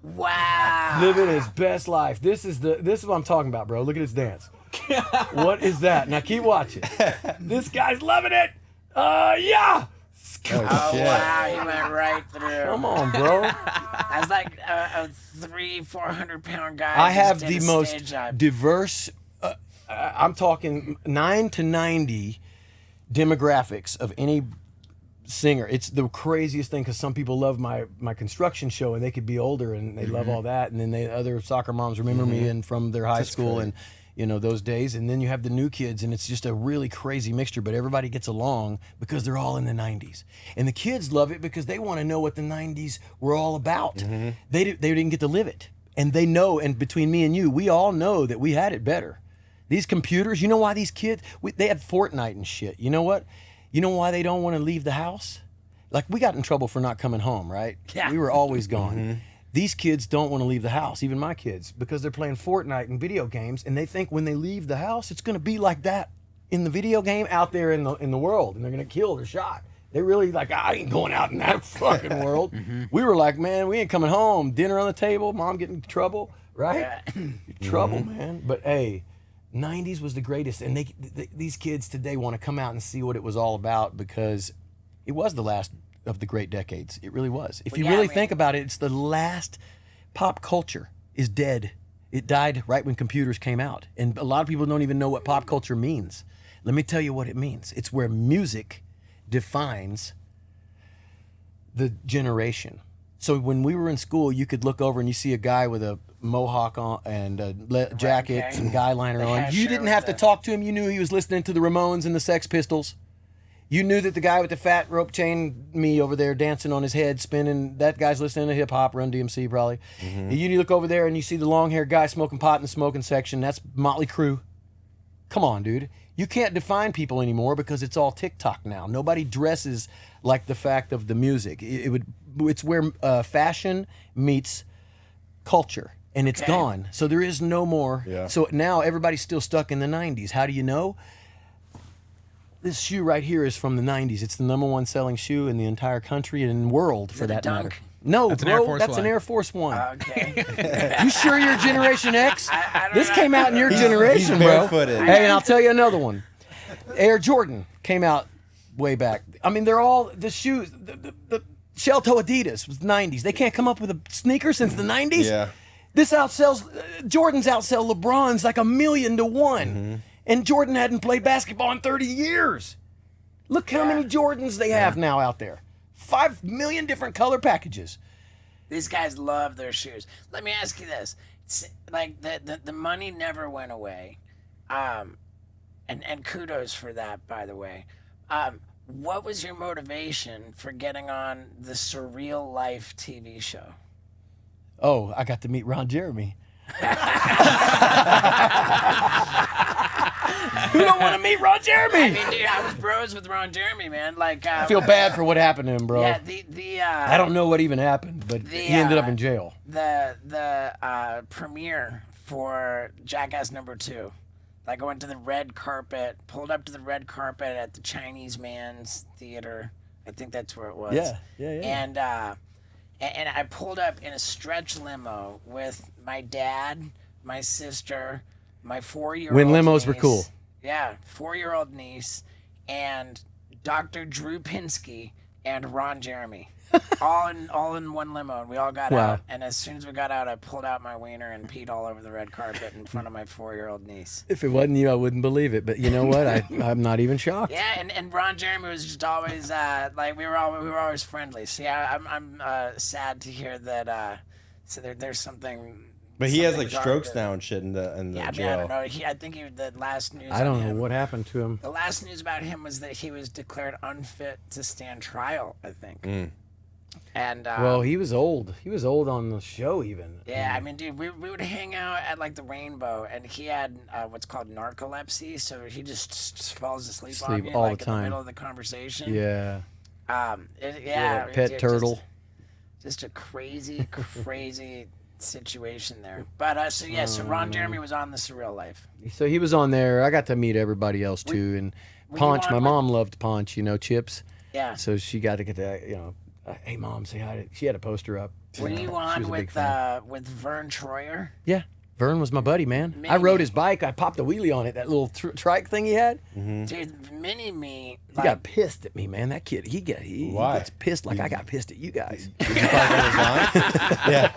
[SPEAKER 1] Wow.
[SPEAKER 2] living his best life. This is what I'm talking about, bro. Look at his dance. What is that? Now keep watching. This guy's loving it. Yeah.
[SPEAKER 1] Oh,
[SPEAKER 3] shit.
[SPEAKER 1] wow, he went right through.
[SPEAKER 2] Come on, bro.
[SPEAKER 1] I was like a 400 pound guy.
[SPEAKER 2] I
[SPEAKER 1] just
[SPEAKER 2] have
[SPEAKER 1] did
[SPEAKER 2] the
[SPEAKER 1] a
[SPEAKER 2] most
[SPEAKER 1] stage dive.
[SPEAKER 2] diverse, I'm talking 9 to 90 demographics of any singer. It's the craziest thing because some people love my construction show and they could be older and they love all that. And then other soccer moms remember me and from their high school and, you know, those days. And then you have the new kids and it's just a really crazy mixture, but everybody gets along because they're all in the 90s. And the kids love it because they want to know what the 90s were all about. They didn't get to live it. And they know, and between me and you, we all know that we had it better. These computers, you know why these kids, they had Fortnite and shit. You know what? You know why they don't want to leave the house? Like, we got in trouble for not coming home, right?
[SPEAKER 1] Yeah.
[SPEAKER 2] We were always gone. These kids don't want to leave the house, even my kids, because they're playing Fortnite and video games, and they think when they leave the house, it's going to be like that in the video game out there in the world, and they're going to kill or shot. They really like, I ain't going out in that fucking world. We were like, man, we ain't coming home. Dinner on the table, mom getting in trouble, right? Trouble, man. But hey, 90s was the greatest, and these kids today want to come out and see what it was all about because it was the last of the great decades. It really was. If you really think about it, it's the last. Pop culture is dead. It died right when computers came out, and a lot of people don't even know what pop culture means. Let me tell you what it means. It's where music defines the generation. So when we were in school, you could look over and you see a guy with a mohawk on and a jacket, some guy liner on. You didn't have to talk to him. You knew he was listening to the Ramones and the Sex Pistols. You knew that the guy with the fat rope chain, me over there dancing on his head, spinning, that guy's listening to hip hop, Run DMC probably. And you look over there and you see the long haired guy smoking pot in the smoking section. That's Motley Crue. Come on, dude. You can't define people anymore because it's all TikTok now. Nobody dresses like the fact of the music. It's where fashion meets culture, and it's gone. So there is no more.
[SPEAKER 3] Yeah.
[SPEAKER 2] So now everybody's still stuck in the 90s. How do you know? This shoe right here is from the 90s. It's the #1 selling shoe in the entire country and world, for that matter.
[SPEAKER 1] Dunk?
[SPEAKER 2] No,
[SPEAKER 4] That's an
[SPEAKER 2] bro,
[SPEAKER 4] Air Force
[SPEAKER 2] that's
[SPEAKER 4] One.
[SPEAKER 2] an Air Force One.
[SPEAKER 1] Okay.
[SPEAKER 2] You sure you're Generation X?
[SPEAKER 1] I don't
[SPEAKER 2] This
[SPEAKER 1] know.
[SPEAKER 2] came out in your generation,
[SPEAKER 3] he's
[SPEAKER 2] bro.
[SPEAKER 3] barefooted.
[SPEAKER 2] Hey, and I'll tell you another one. Air Jordan came out way back. I mean, they're all the shoes. The shell toe Adidas was 90s. They can't come up with a sneaker since the 90s.
[SPEAKER 3] Yeah.
[SPEAKER 2] This outsells Jordans outsell LeBron's like 1,000,000 to 1. And Jordan hadn't played basketball in 30 years. Look how many Jordans they have now out there. 5 million different color packages.
[SPEAKER 1] These guys love their shoes. Let me ask you this: like the money never went away, and kudos for that, by the way. What was your motivation for getting on the Surreal Life TV show?
[SPEAKER 2] Oh, I got to meet Ron Jeremy. Who don't want to meet Ron Jeremy?
[SPEAKER 1] I mean, dude, I was bros with Ron Jeremy, man. Like,
[SPEAKER 2] I feel bad for what happened to him, bro.
[SPEAKER 1] Yeah,
[SPEAKER 2] I don't know what even happened, but he ended up in jail.
[SPEAKER 1] The premiere for Jackass #2. Like, I went to the red carpet, pulled up to the red carpet at the Chinese Man's Theater. I think that's where it was.
[SPEAKER 2] Yeah.
[SPEAKER 1] And I pulled up in a stretch limo with my dad, my sister, my 4-year-old
[SPEAKER 2] When limos were
[SPEAKER 1] niece.
[SPEAKER 2] cool.
[SPEAKER 1] Yeah, 4-year-old niece, and Dr. Drew Pinsky and Ron Jeremy. all in one limo, and we all got
[SPEAKER 2] Wow.
[SPEAKER 1] out. And as soon as we got out, I pulled out my wiener and peed all over the red carpet in front of my 4-year-old niece.
[SPEAKER 2] If it wasn't you, I wouldn't believe it. But you know what? I'm not even shocked.
[SPEAKER 1] Yeah, and Ron Jeremy was just always like we were always friendly. So yeah, I'm sad to hear that. So there's something.
[SPEAKER 3] But he has like
[SPEAKER 1] something
[SPEAKER 3] strokes
[SPEAKER 1] dark that-
[SPEAKER 3] now and shit in the
[SPEAKER 1] Yeah, I mean, I
[SPEAKER 3] jail.
[SPEAKER 1] don't know. I think the last news.
[SPEAKER 2] I don't
[SPEAKER 1] on
[SPEAKER 2] know
[SPEAKER 1] him,
[SPEAKER 2] what happened to him.
[SPEAKER 1] The last news about him was that he was declared unfit to stand trial. I think. And
[SPEAKER 2] Well, he was old. He was old on the show, even.
[SPEAKER 1] yeah, I mean, dude, we would hang out at like the Rainbow, and he had what's called narcolepsy, so he just falls asleep on
[SPEAKER 2] Sleep
[SPEAKER 1] you
[SPEAKER 2] all
[SPEAKER 1] like
[SPEAKER 2] the
[SPEAKER 1] in the
[SPEAKER 2] time.
[SPEAKER 1] middle of the conversation.
[SPEAKER 2] Yeah.
[SPEAKER 1] Yeah,
[SPEAKER 2] Pet
[SPEAKER 1] dude,
[SPEAKER 2] turtle.
[SPEAKER 1] Just a crazy, crazy situation there. But so yeah, so Ron Jeremy was on the Surreal Life.
[SPEAKER 2] So he was on there. I got to meet everybody else too, and
[SPEAKER 1] were you
[SPEAKER 2] Punch.
[SPEAKER 1] on
[SPEAKER 2] My
[SPEAKER 1] with-
[SPEAKER 2] mom loved Punch. You know, Chips.
[SPEAKER 1] Yeah.
[SPEAKER 2] So she got to get that. You know, hey mom, say hi. She had a poster up.
[SPEAKER 1] Were you
[SPEAKER 2] She
[SPEAKER 1] on
[SPEAKER 2] was a big
[SPEAKER 1] with
[SPEAKER 2] fan.
[SPEAKER 1] Vern Troyer?
[SPEAKER 2] Yeah. Vern was my buddy, man. I rode his bike. I popped a wheelie on it, that little trike thing he had.
[SPEAKER 1] Dude, Mini-Me.
[SPEAKER 2] He got pissed at me, man. That kid, he
[SPEAKER 3] Why?
[SPEAKER 2] gets pissed like I got pissed at you guys.
[SPEAKER 3] Yeah.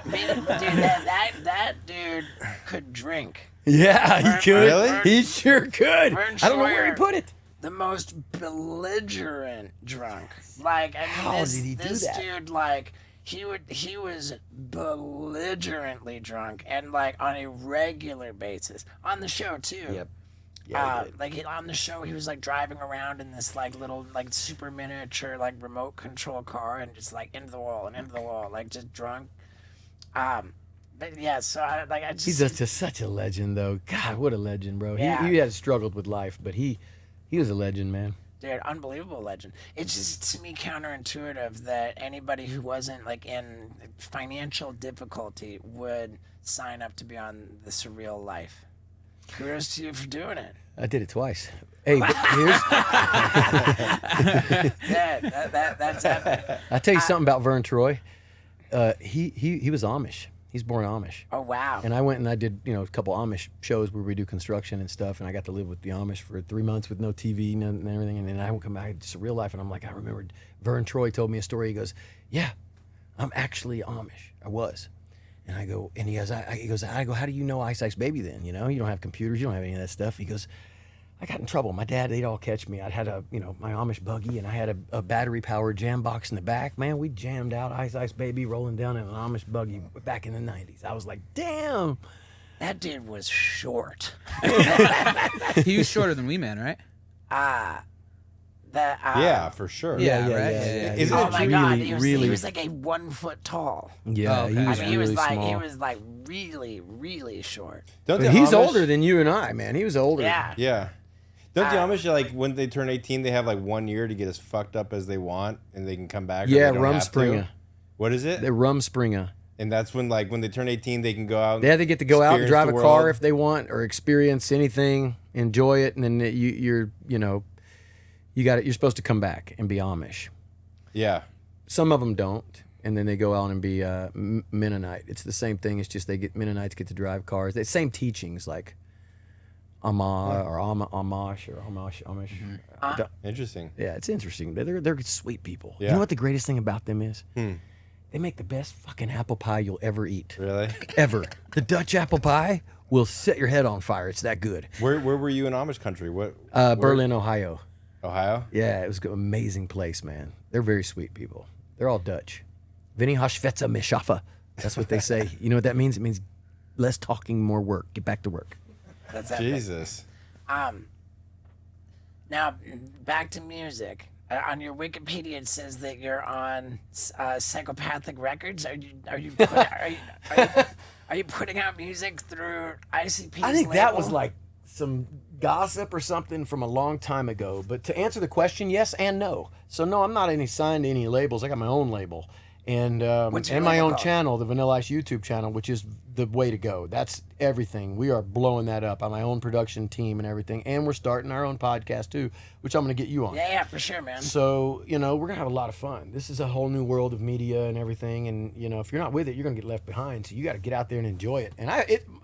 [SPEAKER 1] Dude, that dude could drink.
[SPEAKER 2] Yeah, he could.
[SPEAKER 3] Really?
[SPEAKER 2] He sure could.
[SPEAKER 1] Vern
[SPEAKER 2] I don't know where he
[SPEAKER 1] Troyer.
[SPEAKER 2] put it.
[SPEAKER 1] The most belligerent drunk. Like, I mean,
[SPEAKER 2] How did he do
[SPEAKER 1] this
[SPEAKER 2] that?
[SPEAKER 1] dude, like, he was belligerently drunk and like on a regular basis on the show too.
[SPEAKER 2] Yep. Yeah,
[SPEAKER 1] On the show, he was like driving around in this like little like super miniature like remote control car and just like into the wall, like just drunk. But yeah, so I just
[SPEAKER 2] he's just such a legend, though. God, what a legend, bro.
[SPEAKER 1] Yeah.
[SPEAKER 2] He has struggled with life, but he was a legend, man.
[SPEAKER 1] dude, unbelievable legend. It's just to me counterintuitive that anybody who wasn't like in financial difficulty would sign up to be on the Surreal Life. Kudos to you for doing it.
[SPEAKER 2] I did it twice. Hey, but here's
[SPEAKER 1] Yeah, that's epic.
[SPEAKER 2] I tell you something about Vern Troy. He was Amish. He's born Amish.
[SPEAKER 1] Oh wow.
[SPEAKER 2] And I went and I did, a couple Amish shows where we do construction and stuff, and I got to live with the Amish for 3 months with no TV and everything. And then I would come back to real life, and I'm like, I remembered Vern Troy told me a story. He goes, "Yeah, I'm actually Amish. I was." And I go, and he goes, I go, "How do you know Ice Ice Baby then? You don't have computers, you don't have any of that stuff." He goes, "I got in trouble. My dad, they'd all catch me. I had my Amish buggy, and I had a battery-powered jam box in the back. Man, we jammed out Ice Ice Baby rolling down in an Amish buggy back in the 90s. I was like, damn.
[SPEAKER 1] That dude was short.
[SPEAKER 4] He was shorter than Wee Man, right?
[SPEAKER 3] Yeah, for sure.
[SPEAKER 4] Yeah,
[SPEAKER 2] Yeah.
[SPEAKER 3] Isn't
[SPEAKER 1] Oh
[SPEAKER 3] it
[SPEAKER 1] my
[SPEAKER 3] really,
[SPEAKER 1] god, he
[SPEAKER 2] really-
[SPEAKER 1] was like a 1 foot tall.
[SPEAKER 2] Yeah,
[SPEAKER 4] Oh, okay.
[SPEAKER 2] he was
[SPEAKER 1] I mean,
[SPEAKER 2] really
[SPEAKER 1] he
[SPEAKER 2] small.
[SPEAKER 1] was like really, really short.
[SPEAKER 3] Don't
[SPEAKER 2] But
[SPEAKER 3] the
[SPEAKER 2] he's
[SPEAKER 3] Amish-
[SPEAKER 2] older than you and I, man. He was older.
[SPEAKER 1] Yeah.
[SPEAKER 3] Yeah. Don't the Amish, like, when they turn 18, they have, like, 1 year to get as fucked up as they want, and they can come back? or
[SPEAKER 2] Yeah,
[SPEAKER 3] they don't have to?
[SPEAKER 2] Rumspringa.
[SPEAKER 3] What is it?
[SPEAKER 2] The Rumspringa.
[SPEAKER 3] And that's when, like, when they turn 18, they can go out.
[SPEAKER 2] They get to go out and
[SPEAKER 3] experience
[SPEAKER 2] drive
[SPEAKER 3] the
[SPEAKER 2] a car
[SPEAKER 3] world.
[SPEAKER 2] if they want, or experience anything, enjoy it, and then you're supposed to come back and be Amish.
[SPEAKER 3] Yeah.
[SPEAKER 2] Some of them don't, and then they go out and be Mennonite. It's the same thing. It's just Mennonites get to drive cars. The same teachings, like Amish or Amish.
[SPEAKER 3] Interesting.
[SPEAKER 2] Yeah, it's interesting. They're sweet people. You
[SPEAKER 3] Yeah.
[SPEAKER 2] know what the greatest thing about them is? They make the best fucking apple pie you'll ever eat.
[SPEAKER 3] Really?
[SPEAKER 2] Ever. The Dutch apple pie will set your head on fire. It's that good.
[SPEAKER 3] Where were you in Amish country? Where?
[SPEAKER 2] Berlin, Ohio.
[SPEAKER 3] Ohio?
[SPEAKER 2] Yeah, it was an amazing place, man. They're very sweet people. They're all Dutch. Vinny Hashvetza Mishafa. That's what they say. You know what that means? It means less talking, more work. Get back to work.
[SPEAKER 1] That's epic.
[SPEAKER 3] Jesus.
[SPEAKER 1] Now back to music. On your Wikipedia, it says that you're on Psychopathic Records. Are you putting out music through ICP's
[SPEAKER 2] I think that
[SPEAKER 1] label?
[SPEAKER 2] was like some gossip or something from a long time ago. But to answer the question, yes and no. So no, I'm not signed to any labels. I got my own label. And
[SPEAKER 1] What's your
[SPEAKER 2] and my
[SPEAKER 1] label
[SPEAKER 2] own
[SPEAKER 1] called?
[SPEAKER 2] channel, the Vanilla Ice YouTube channel, which is the way to go. That's everything. We are blowing that up on my own production team and everything. And we're starting our own podcast too, which I'm going to get you on.
[SPEAKER 1] Yeah, for sure, man.
[SPEAKER 2] So, we're going to have a lot of fun. This is a whole new world of media and everything. And, if you're not with it, you're going to get left behind. So you got to get out there and enjoy it. And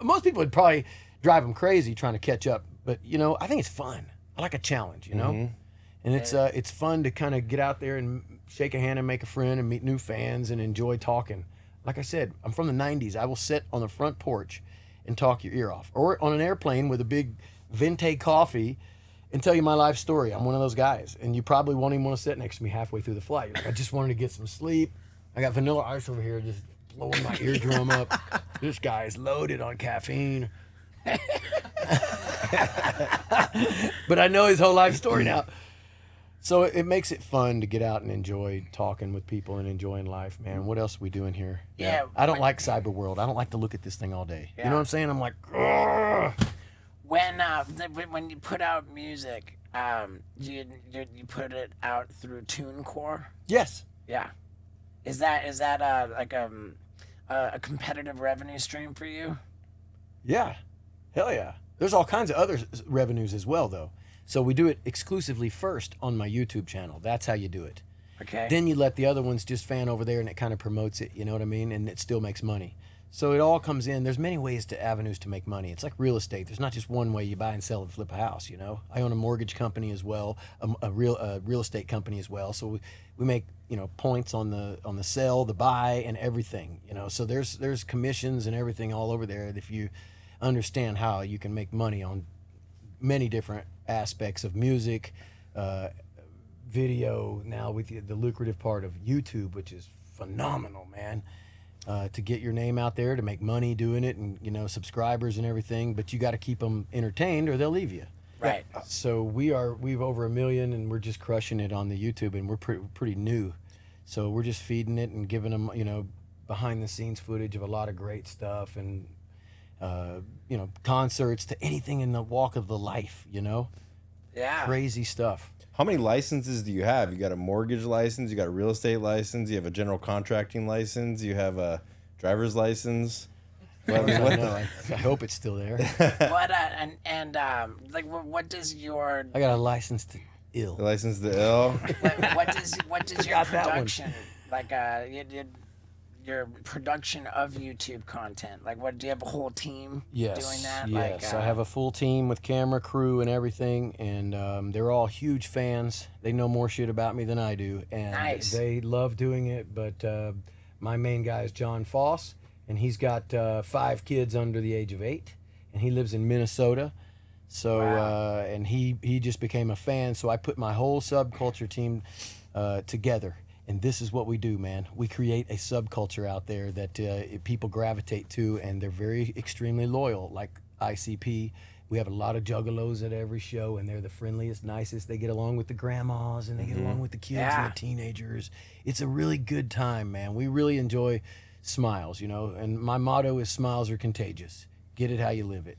[SPEAKER 2] most people would probably drive them crazy trying to catch up. But, I think it's fun. I like a challenge, And it's fun to kind of get out there and shake a hand and make a friend and meet new fans and enjoy talking. Like I said, I'm from the 90s. I will sit on the front porch and talk your ear off. Or on an airplane with a big Venti coffee and tell you my life story. I'm one of those guys. And you probably won't even want to sit next to me halfway through the flight. You're like, I just wanted to get some sleep. I got Vanilla Ice over here just blowing my eardrum up. This guy is loaded on caffeine. But I know his whole life story now. So it makes it fun to get out and enjoy talking with people and enjoying life, man. What else are we doing here?
[SPEAKER 1] Yeah,
[SPEAKER 2] I don't like cyber world. I don't like to look at this thing all day. You
[SPEAKER 1] Yeah.
[SPEAKER 2] know what I'm saying? I'm like, "Ugh."
[SPEAKER 1] When you put out music, you put it out through TuneCore.
[SPEAKER 2] Yes.
[SPEAKER 1] Yeah. Is that like a competitive revenue stream for you?
[SPEAKER 2] Yeah. Hell yeah. There's all kinds of other revenues as well, though. So we do it exclusively first on my YouTube channel. That's how you do it.
[SPEAKER 1] Okay.
[SPEAKER 2] Then you let the other ones just fan over there and it kind of promotes it, you know what I mean? And it still makes money. So it all comes in. There's many ways to avenues to make money. It's like real estate. There's not just one way you buy and sell and flip a house. You know, I own a mortgage company as well, a real estate company as well. So we make points on the sell, the buy, and everything. You know, so there's commissions and everything all over there. If you understand how you can make money on many different aspects of music, video. Now with the lucrative part of YouTube, which is phenomenal, man. To get your name out there, to make money doing it, and subscribers and everything, but you got to keep them entertained or they'll leave you.
[SPEAKER 1] Right.
[SPEAKER 2] So we've over 1 million, and we're just crushing it on the YouTube, and we're pretty new, so we're just feeding it and giving them behind the scenes footage of a lot of great stuff, and concerts to anything in the walk of the life.
[SPEAKER 1] Yeah.
[SPEAKER 2] Crazy stuff.
[SPEAKER 3] How many licenses do you have? You got a mortgage license, you got a real estate license, you have a general contracting license, you have a driver's license.
[SPEAKER 2] I hope it's still there.
[SPEAKER 1] What does your
[SPEAKER 2] I got a license to ill.
[SPEAKER 3] The license to ill.
[SPEAKER 1] what does your production your production of YouTube content, like, what do you have a whole team doing that?
[SPEAKER 2] Yes, I have a full team with camera crew and everything, and they're all huge fans. They know more shit about me than I do, and
[SPEAKER 1] Nice.
[SPEAKER 2] they love doing it. But my main guy is John Foss, and he's got 5 kids under the age of 8, and he lives in Minnesota. So
[SPEAKER 1] Wow.
[SPEAKER 2] and he just became a fan. So I put my whole subculture team together. And this is what we do, man. We create a subculture out there that people gravitate to, and they're very extremely loyal. Like ICP, we have a lot of juggalos at every show, and they're the friendliest, nicest. They get along with the grandmas, and they get along with the kids
[SPEAKER 1] Yeah.
[SPEAKER 2] and the teenagers. It's a really good time, man. We really enjoy smiles, and my motto is smiles are contagious. Get it how you live it,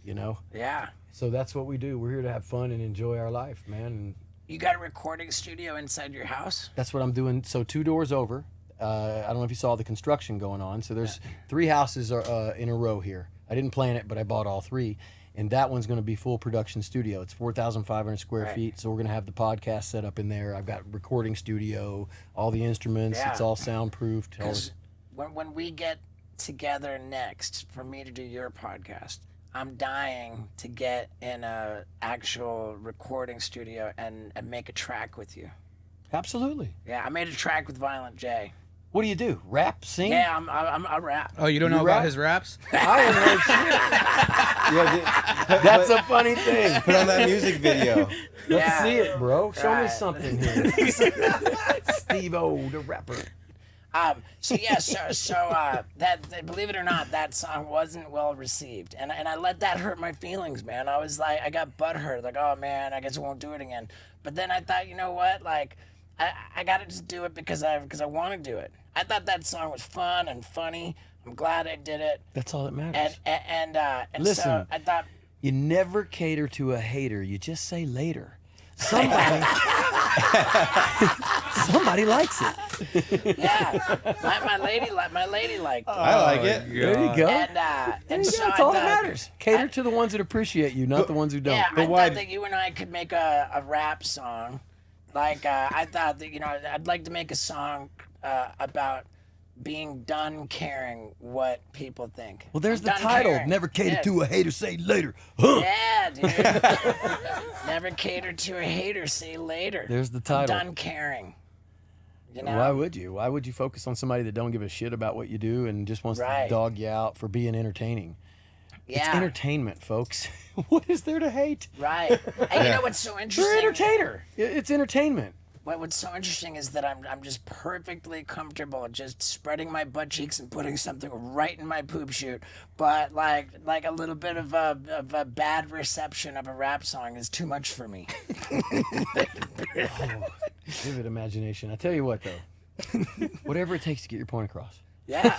[SPEAKER 1] Yeah.
[SPEAKER 2] So that's what we do. We're here to have fun and enjoy our life, man. And
[SPEAKER 1] You got a recording studio inside your house?
[SPEAKER 2] that's what I'm doing. So 2 doors over. I don't know if you saw the construction going on. So there's 3 houses in a row here. I didn't plan it, but I bought all 3. And that one's going to be full production studio. It's 4,500 square
[SPEAKER 1] Right.
[SPEAKER 2] feet. So we're going to have the podcast set up in there. I've got recording studio, all the instruments.
[SPEAKER 1] Yeah.
[SPEAKER 2] It's all soundproofed. all-
[SPEAKER 1] 'Cause when we get together next for me to do your podcast, I'm dying to get in a actual recording studio and make a track with you.
[SPEAKER 2] Absolutely.
[SPEAKER 1] Yeah, I made a track with Violent J.
[SPEAKER 2] What do you do? Rap? Sing?
[SPEAKER 1] Yeah, I rap.
[SPEAKER 4] Oh, you don't
[SPEAKER 2] You
[SPEAKER 4] know
[SPEAKER 2] rap?
[SPEAKER 4] about his raps?
[SPEAKER 2] I don't know shit. That's a funny thing.
[SPEAKER 3] Put on that music video.
[SPEAKER 2] Let's
[SPEAKER 1] Yeah.
[SPEAKER 2] see it, bro. Show me
[SPEAKER 1] Right.
[SPEAKER 2] something here. Steve-O, the rapper.
[SPEAKER 1] That believe it or not, that song wasn't well received, and I let that hurt my feelings, man. I was like, I got butthurt, like, oh man, I guess I won't do it again. But then I thought, you know what, like, I gotta just do it because I want to do it. I thought that song was fun and funny. I'm glad I did it,
[SPEAKER 2] That's all that matters.
[SPEAKER 1] and
[SPEAKER 2] Listen.
[SPEAKER 1] so I thought,
[SPEAKER 2] You never cater to a hater. You just say later. Somebody, somebody likes it.
[SPEAKER 1] yeah, my lady liked it.
[SPEAKER 3] I like it.
[SPEAKER 2] There you go.
[SPEAKER 1] And
[SPEAKER 2] There you
[SPEAKER 1] so
[SPEAKER 2] go. That's
[SPEAKER 1] I
[SPEAKER 2] all that
[SPEAKER 1] thought-
[SPEAKER 2] matters. Cater to the ones that appreciate you, not the ones who don't.
[SPEAKER 1] Yeah, I
[SPEAKER 3] why-
[SPEAKER 1] thought that you and I could make a rap song. Like, I thought that, I'd like to make a song about being done caring what people think.
[SPEAKER 2] Well, there's
[SPEAKER 1] I'm
[SPEAKER 2] the
[SPEAKER 1] done
[SPEAKER 2] title.
[SPEAKER 1] caring.
[SPEAKER 2] Never cater
[SPEAKER 1] Yeah.
[SPEAKER 2] to a hater. Say later. Huh.
[SPEAKER 1] Yeah, dude. Never cater to a hater, say later.
[SPEAKER 2] There's the
[SPEAKER 1] I'm
[SPEAKER 2] title.
[SPEAKER 1] done caring. You know?
[SPEAKER 2] Why would you? Why would you focus on somebody that don't give a shit about what you do and just wants
[SPEAKER 1] Right.
[SPEAKER 2] to dog you out for being entertaining? It's
[SPEAKER 1] Yeah.
[SPEAKER 2] entertainment, folks. What is there to hate?
[SPEAKER 1] Right. And you know what's so
[SPEAKER 2] You're an
[SPEAKER 1] interesting?
[SPEAKER 2] entertainer. It's entertainment.
[SPEAKER 1] What's so interesting is that I'm just perfectly comfortable just spreading my butt cheeks and putting something right in my poop chute. But like a little bit of a bad reception of a rap song is too much for me.
[SPEAKER 2] Vivid imagination. I tell you what, though. Whatever it takes to get your point across.
[SPEAKER 1] Yeah,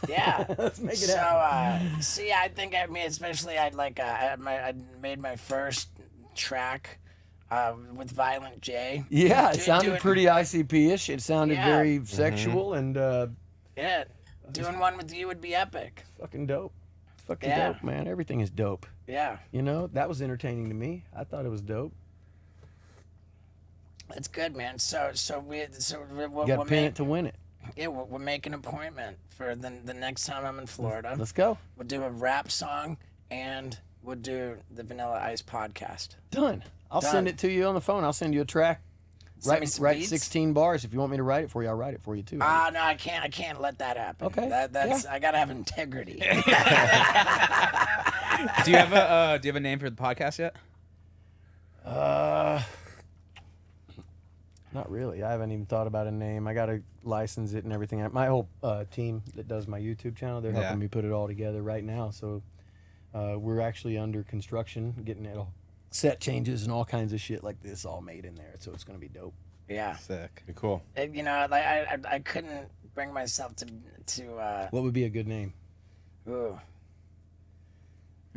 [SPEAKER 1] yeah.
[SPEAKER 2] Let's make it
[SPEAKER 1] So
[SPEAKER 2] happen.
[SPEAKER 1] see, I think especially I made my first track with Violent J.
[SPEAKER 2] Yeah, it
[SPEAKER 1] Do-
[SPEAKER 2] sounded
[SPEAKER 1] doing-
[SPEAKER 2] pretty ICP-ish. It sounded
[SPEAKER 1] Yeah.
[SPEAKER 2] very sexual and
[SPEAKER 1] Yeah, doing one with you would be epic.
[SPEAKER 2] fucking dope. It's fucking
[SPEAKER 1] Yeah.
[SPEAKER 2] dope, man. Everything is dope.
[SPEAKER 1] Yeah,
[SPEAKER 2] That was entertaining to me. I thought it was dope.
[SPEAKER 1] that's good, man. So
[SPEAKER 2] You got to pin it to win it.
[SPEAKER 1] Yeah, we'll make an appointment for the next time I'm in Florida.
[SPEAKER 2] Let's go.
[SPEAKER 1] We'll do a rap song and we'll do the Vanilla Ice podcast.
[SPEAKER 2] Done. I'll
[SPEAKER 1] Done.
[SPEAKER 2] send it to you on the phone. I'll send you a track.
[SPEAKER 1] Send me some
[SPEAKER 2] Write
[SPEAKER 1] beats?
[SPEAKER 2] 16 bars. If you want me to write it for you, I'll write it for you too.
[SPEAKER 1] No, I can't let that happen.
[SPEAKER 2] Okay,
[SPEAKER 1] That's I gotta have integrity.
[SPEAKER 4] Do you have a name for the podcast yet?
[SPEAKER 2] Not really. I haven't even thought about a name. I got to license it and everything. My whole team that does my YouTube channel, they're helping me put it all together right now. So we're actually under construction, getting it all set changes and all kinds of shit like this all made in there. So it's going to be dope.
[SPEAKER 1] Yeah.
[SPEAKER 4] Sick.
[SPEAKER 3] Cool.
[SPEAKER 1] You know, like I couldn't bring myself to
[SPEAKER 2] What would be a good name?
[SPEAKER 1] ooh.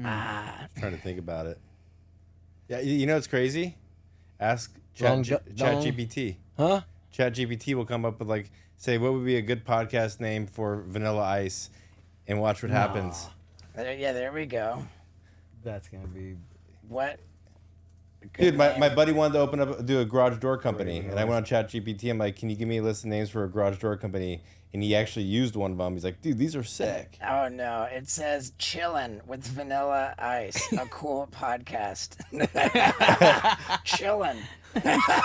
[SPEAKER 3] Trying to think about it. Yeah, you know what's crazy? Ask
[SPEAKER 2] Long
[SPEAKER 3] ChatGPT.
[SPEAKER 2] Huh?
[SPEAKER 3] ChatGPT will come up with like, say, what would be a good podcast name for Vanilla Ice, and watch what happens.
[SPEAKER 1] There we go.
[SPEAKER 2] That's going to be...
[SPEAKER 1] What?
[SPEAKER 3] Dude, my buddy wanted to do a garage door company, and I went on ChatGPT. I'm like, can you give me a list of names for a garage door company? And he actually used one of them. He's like, dude, these are sick.
[SPEAKER 1] Oh no! It says "Chillin' with Vanilla Ice," a cool podcast. Chillin'.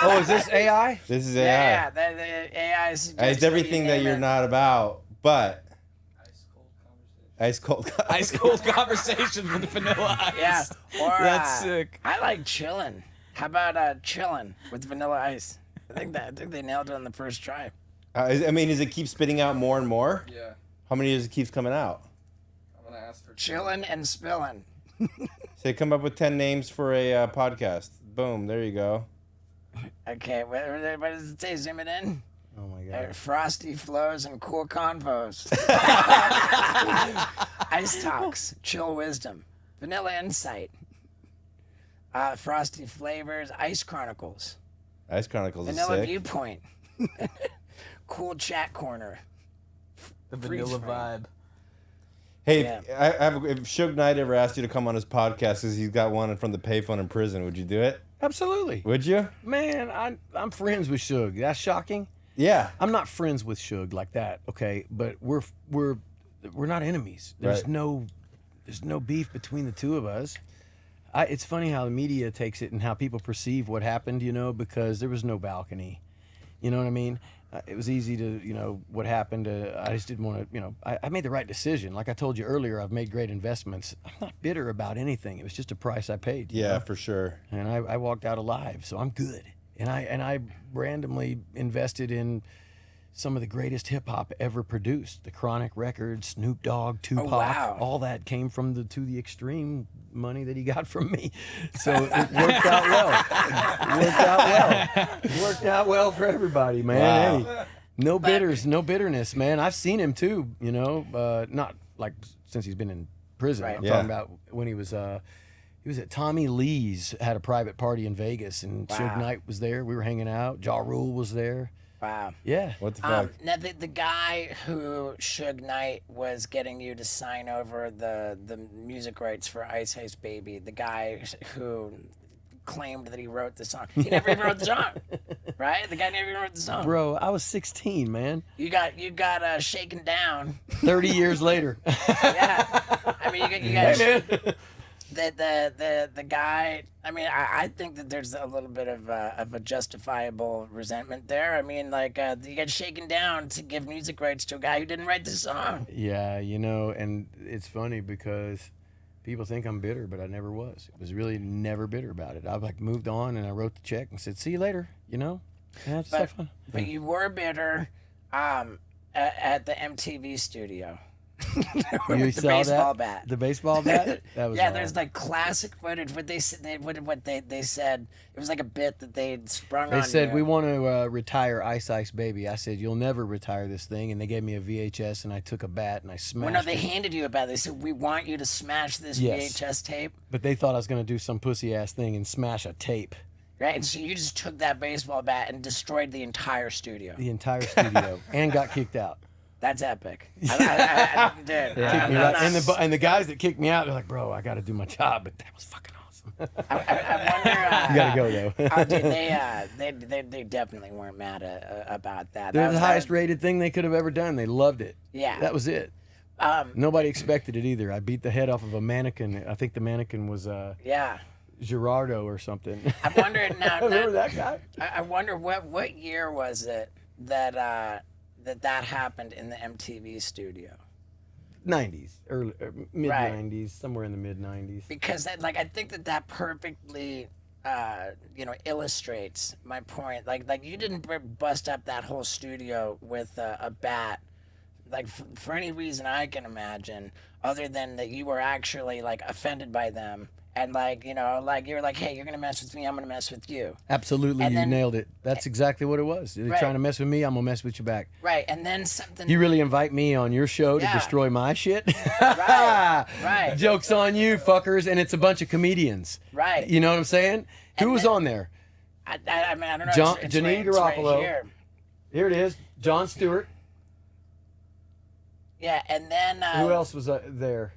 [SPEAKER 2] Oh, is this AI?
[SPEAKER 3] This is AI.
[SPEAKER 1] Yeah, the AI suggests
[SPEAKER 3] It's everything that you're not about, but ice cold.
[SPEAKER 4] Ice cold conversations with Vanilla Ice.
[SPEAKER 1] Yeah, or
[SPEAKER 4] That's sick.
[SPEAKER 1] I like chillin'. How about chillin' with Vanilla Ice? I think they nailed it on the first try.
[SPEAKER 3] I mean, does it keep spitting out more and more?
[SPEAKER 5] Yeah,
[SPEAKER 3] How many years it keeps coming out?
[SPEAKER 5] I'm gonna ask for
[SPEAKER 1] Chillin' and spillin'.
[SPEAKER 3] Say, come up with 10 names for a podcast. Boom, there you go.
[SPEAKER 1] Okay, what does it say? Zoom it in.
[SPEAKER 2] Oh, my God.
[SPEAKER 1] Frosty flows and cool convos. Ice talks, chill wisdom, vanilla insight. Frosty flavors, ice chronicles,
[SPEAKER 3] Ice Chronicles is
[SPEAKER 1] vanilla
[SPEAKER 3] sick.
[SPEAKER 1] viewpoint, cool chat corner.
[SPEAKER 4] The
[SPEAKER 1] Freeze
[SPEAKER 4] vanilla
[SPEAKER 1] frame.
[SPEAKER 4] vibe.
[SPEAKER 3] Hey,
[SPEAKER 1] Yeah.
[SPEAKER 3] if Suge Knight ever asked you to come on his podcast because he's got one from the payphone in prison, would you do it?
[SPEAKER 2] Absolutely.
[SPEAKER 3] Would you?
[SPEAKER 2] Man, I'm friends with Suge. That's shocking.
[SPEAKER 3] Yeah.
[SPEAKER 2] I'm not friends with Suge like that, okay? But we're not enemies. There's
[SPEAKER 3] Right.
[SPEAKER 2] no beef between the two of us. It's funny how the media takes it and how people perceive what happened, you know, because there was no balcony. You know what I mean? It was easy to, you know, what happened. I just didn't want to, you know, I made the right decision. Like I told you earlier, I've made great investments. I'm not bitter about anything. It was just a price I paid. you
[SPEAKER 3] Yeah,
[SPEAKER 2] know?
[SPEAKER 3] for sure.
[SPEAKER 2] And I walked out alive, so I'm good. And I randomly invested in some of the greatest hip hop ever produced. The Chronic Records, Snoop Dogg, Tupac,
[SPEAKER 1] wow.
[SPEAKER 2] all that came from the To the Extreme money that he got from me. So it worked out well. It worked out well for everybody, man.
[SPEAKER 3] Wow.
[SPEAKER 2] Hey, no bitterness, man. I've seen him too, you know, not like since he's been in prison.
[SPEAKER 1] Right.
[SPEAKER 2] I'm
[SPEAKER 3] Yeah.
[SPEAKER 2] talking about when he was at Tommy Lee's, had a private party in Vegas, and
[SPEAKER 1] Wow.
[SPEAKER 2] Suge Knight was there. We were hanging out. Ja Rule was there.
[SPEAKER 1] Wow.
[SPEAKER 2] Yeah.
[SPEAKER 3] What the fuck?
[SPEAKER 1] Now the guy who Suge Knight was getting you to sign over the music rights for Ice Ice Baby, the guy who claimed that he wrote the song, he never even wrote the song, right? The guy never even wrote the song.
[SPEAKER 2] Bro, I was 16, man.
[SPEAKER 1] You got shaken down.
[SPEAKER 2] 30 years later.
[SPEAKER 1] Yeah. I mean, you got
[SPEAKER 2] Hey, man.
[SPEAKER 1] the guy. I mean, I think that there's a little bit of a justifiable resentment there. I mean, like you got shaken down to give music rights to a guy who didn't write the song.
[SPEAKER 2] Yeah, you know, and it's funny because people think I'm bitter, but I never was. It was really never bitter about it. I like moved on and I wrote the check and said, "See you later," you know? Yeah, just have fun.
[SPEAKER 1] But you were bitter at the MTV studio.
[SPEAKER 2] You
[SPEAKER 1] With the
[SPEAKER 2] saw
[SPEAKER 1] baseball
[SPEAKER 2] that?
[SPEAKER 1] bat.
[SPEAKER 2] The baseball bat? That was
[SPEAKER 1] Yeah,
[SPEAKER 2] all
[SPEAKER 1] there's
[SPEAKER 2] right.
[SPEAKER 1] like classic footage. What they said, they said it was like a bit that they'd sprung on
[SPEAKER 2] They said,
[SPEAKER 1] you.
[SPEAKER 2] "We want to retire Ice Ice Baby." I said, "You'll never retire this thing." And they gave me a VHS, and I took a bat and I smashed
[SPEAKER 1] Well, no, they
[SPEAKER 2] it.
[SPEAKER 1] handed you a bat. They said, "We want you to smash this
[SPEAKER 2] Yes.
[SPEAKER 1] VHS tape."
[SPEAKER 2] But they thought I was going to do some pussy-ass thing and smash a tape.
[SPEAKER 1] Right, and so you just took that baseball bat and destroyed the entire studio.
[SPEAKER 2] The entire studio. And got kicked out.
[SPEAKER 1] That's epic. Dude,
[SPEAKER 2] Kicked me
[SPEAKER 1] I'm
[SPEAKER 2] right-
[SPEAKER 1] not-
[SPEAKER 2] and the guys that kicked me out, they're like, "Bro, I got to do my job." But that was fucking awesome. awesome.
[SPEAKER 1] I wonder.
[SPEAKER 2] You gotta go though.
[SPEAKER 1] Oh, dude, they definitely weren't mad about that.
[SPEAKER 2] They're
[SPEAKER 1] That
[SPEAKER 2] the
[SPEAKER 1] was-
[SPEAKER 2] highest rated thing they could have ever done. They loved it.
[SPEAKER 1] Yeah.
[SPEAKER 2] That was it. Nobody expected it either. I beat the head off of a mannequin. I think the mannequin was
[SPEAKER 1] Yeah.
[SPEAKER 2] Gerardo or something.
[SPEAKER 1] I wonder now.
[SPEAKER 2] Remember that guy?
[SPEAKER 1] I wonder what year was it that that happened in the MTV studio?
[SPEAKER 2] 90s, early mid 90s, somewhere in the mid 90s.
[SPEAKER 1] Because that, like, I think that perfectly illustrates my point. Like you didn't bust up that whole studio with a bat, like for any reason I can imagine, other than that you were actually like offended by them. And like you're like, hey, you're gonna mess with me, I'm gonna mess with you.
[SPEAKER 2] Absolutely,
[SPEAKER 1] And
[SPEAKER 2] you
[SPEAKER 1] then-
[SPEAKER 2] nailed it. That's exactly what it was. They're
[SPEAKER 1] Right.
[SPEAKER 2] trying to mess with me, I'm gonna mess with you back.
[SPEAKER 1] Right, and then something.
[SPEAKER 2] You really invite me on your show to
[SPEAKER 1] Yeah.
[SPEAKER 2] destroy my shit?
[SPEAKER 1] Right.
[SPEAKER 2] Joke's on you, fuckers, and it's a bunch of comedians.
[SPEAKER 1] Right.
[SPEAKER 2] You know what I'm saying? Who
[SPEAKER 1] And
[SPEAKER 2] was
[SPEAKER 1] then-
[SPEAKER 2] on there?
[SPEAKER 1] I mean, I don't know.
[SPEAKER 2] John-
[SPEAKER 1] it's
[SPEAKER 2] Janine
[SPEAKER 1] right, it's
[SPEAKER 2] Garofalo.
[SPEAKER 1] Right here.
[SPEAKER 2] Here it is. Jon Stewart.
[SPEAKER 1] Yeah, and then
[SPEAKER 2] Who else was there?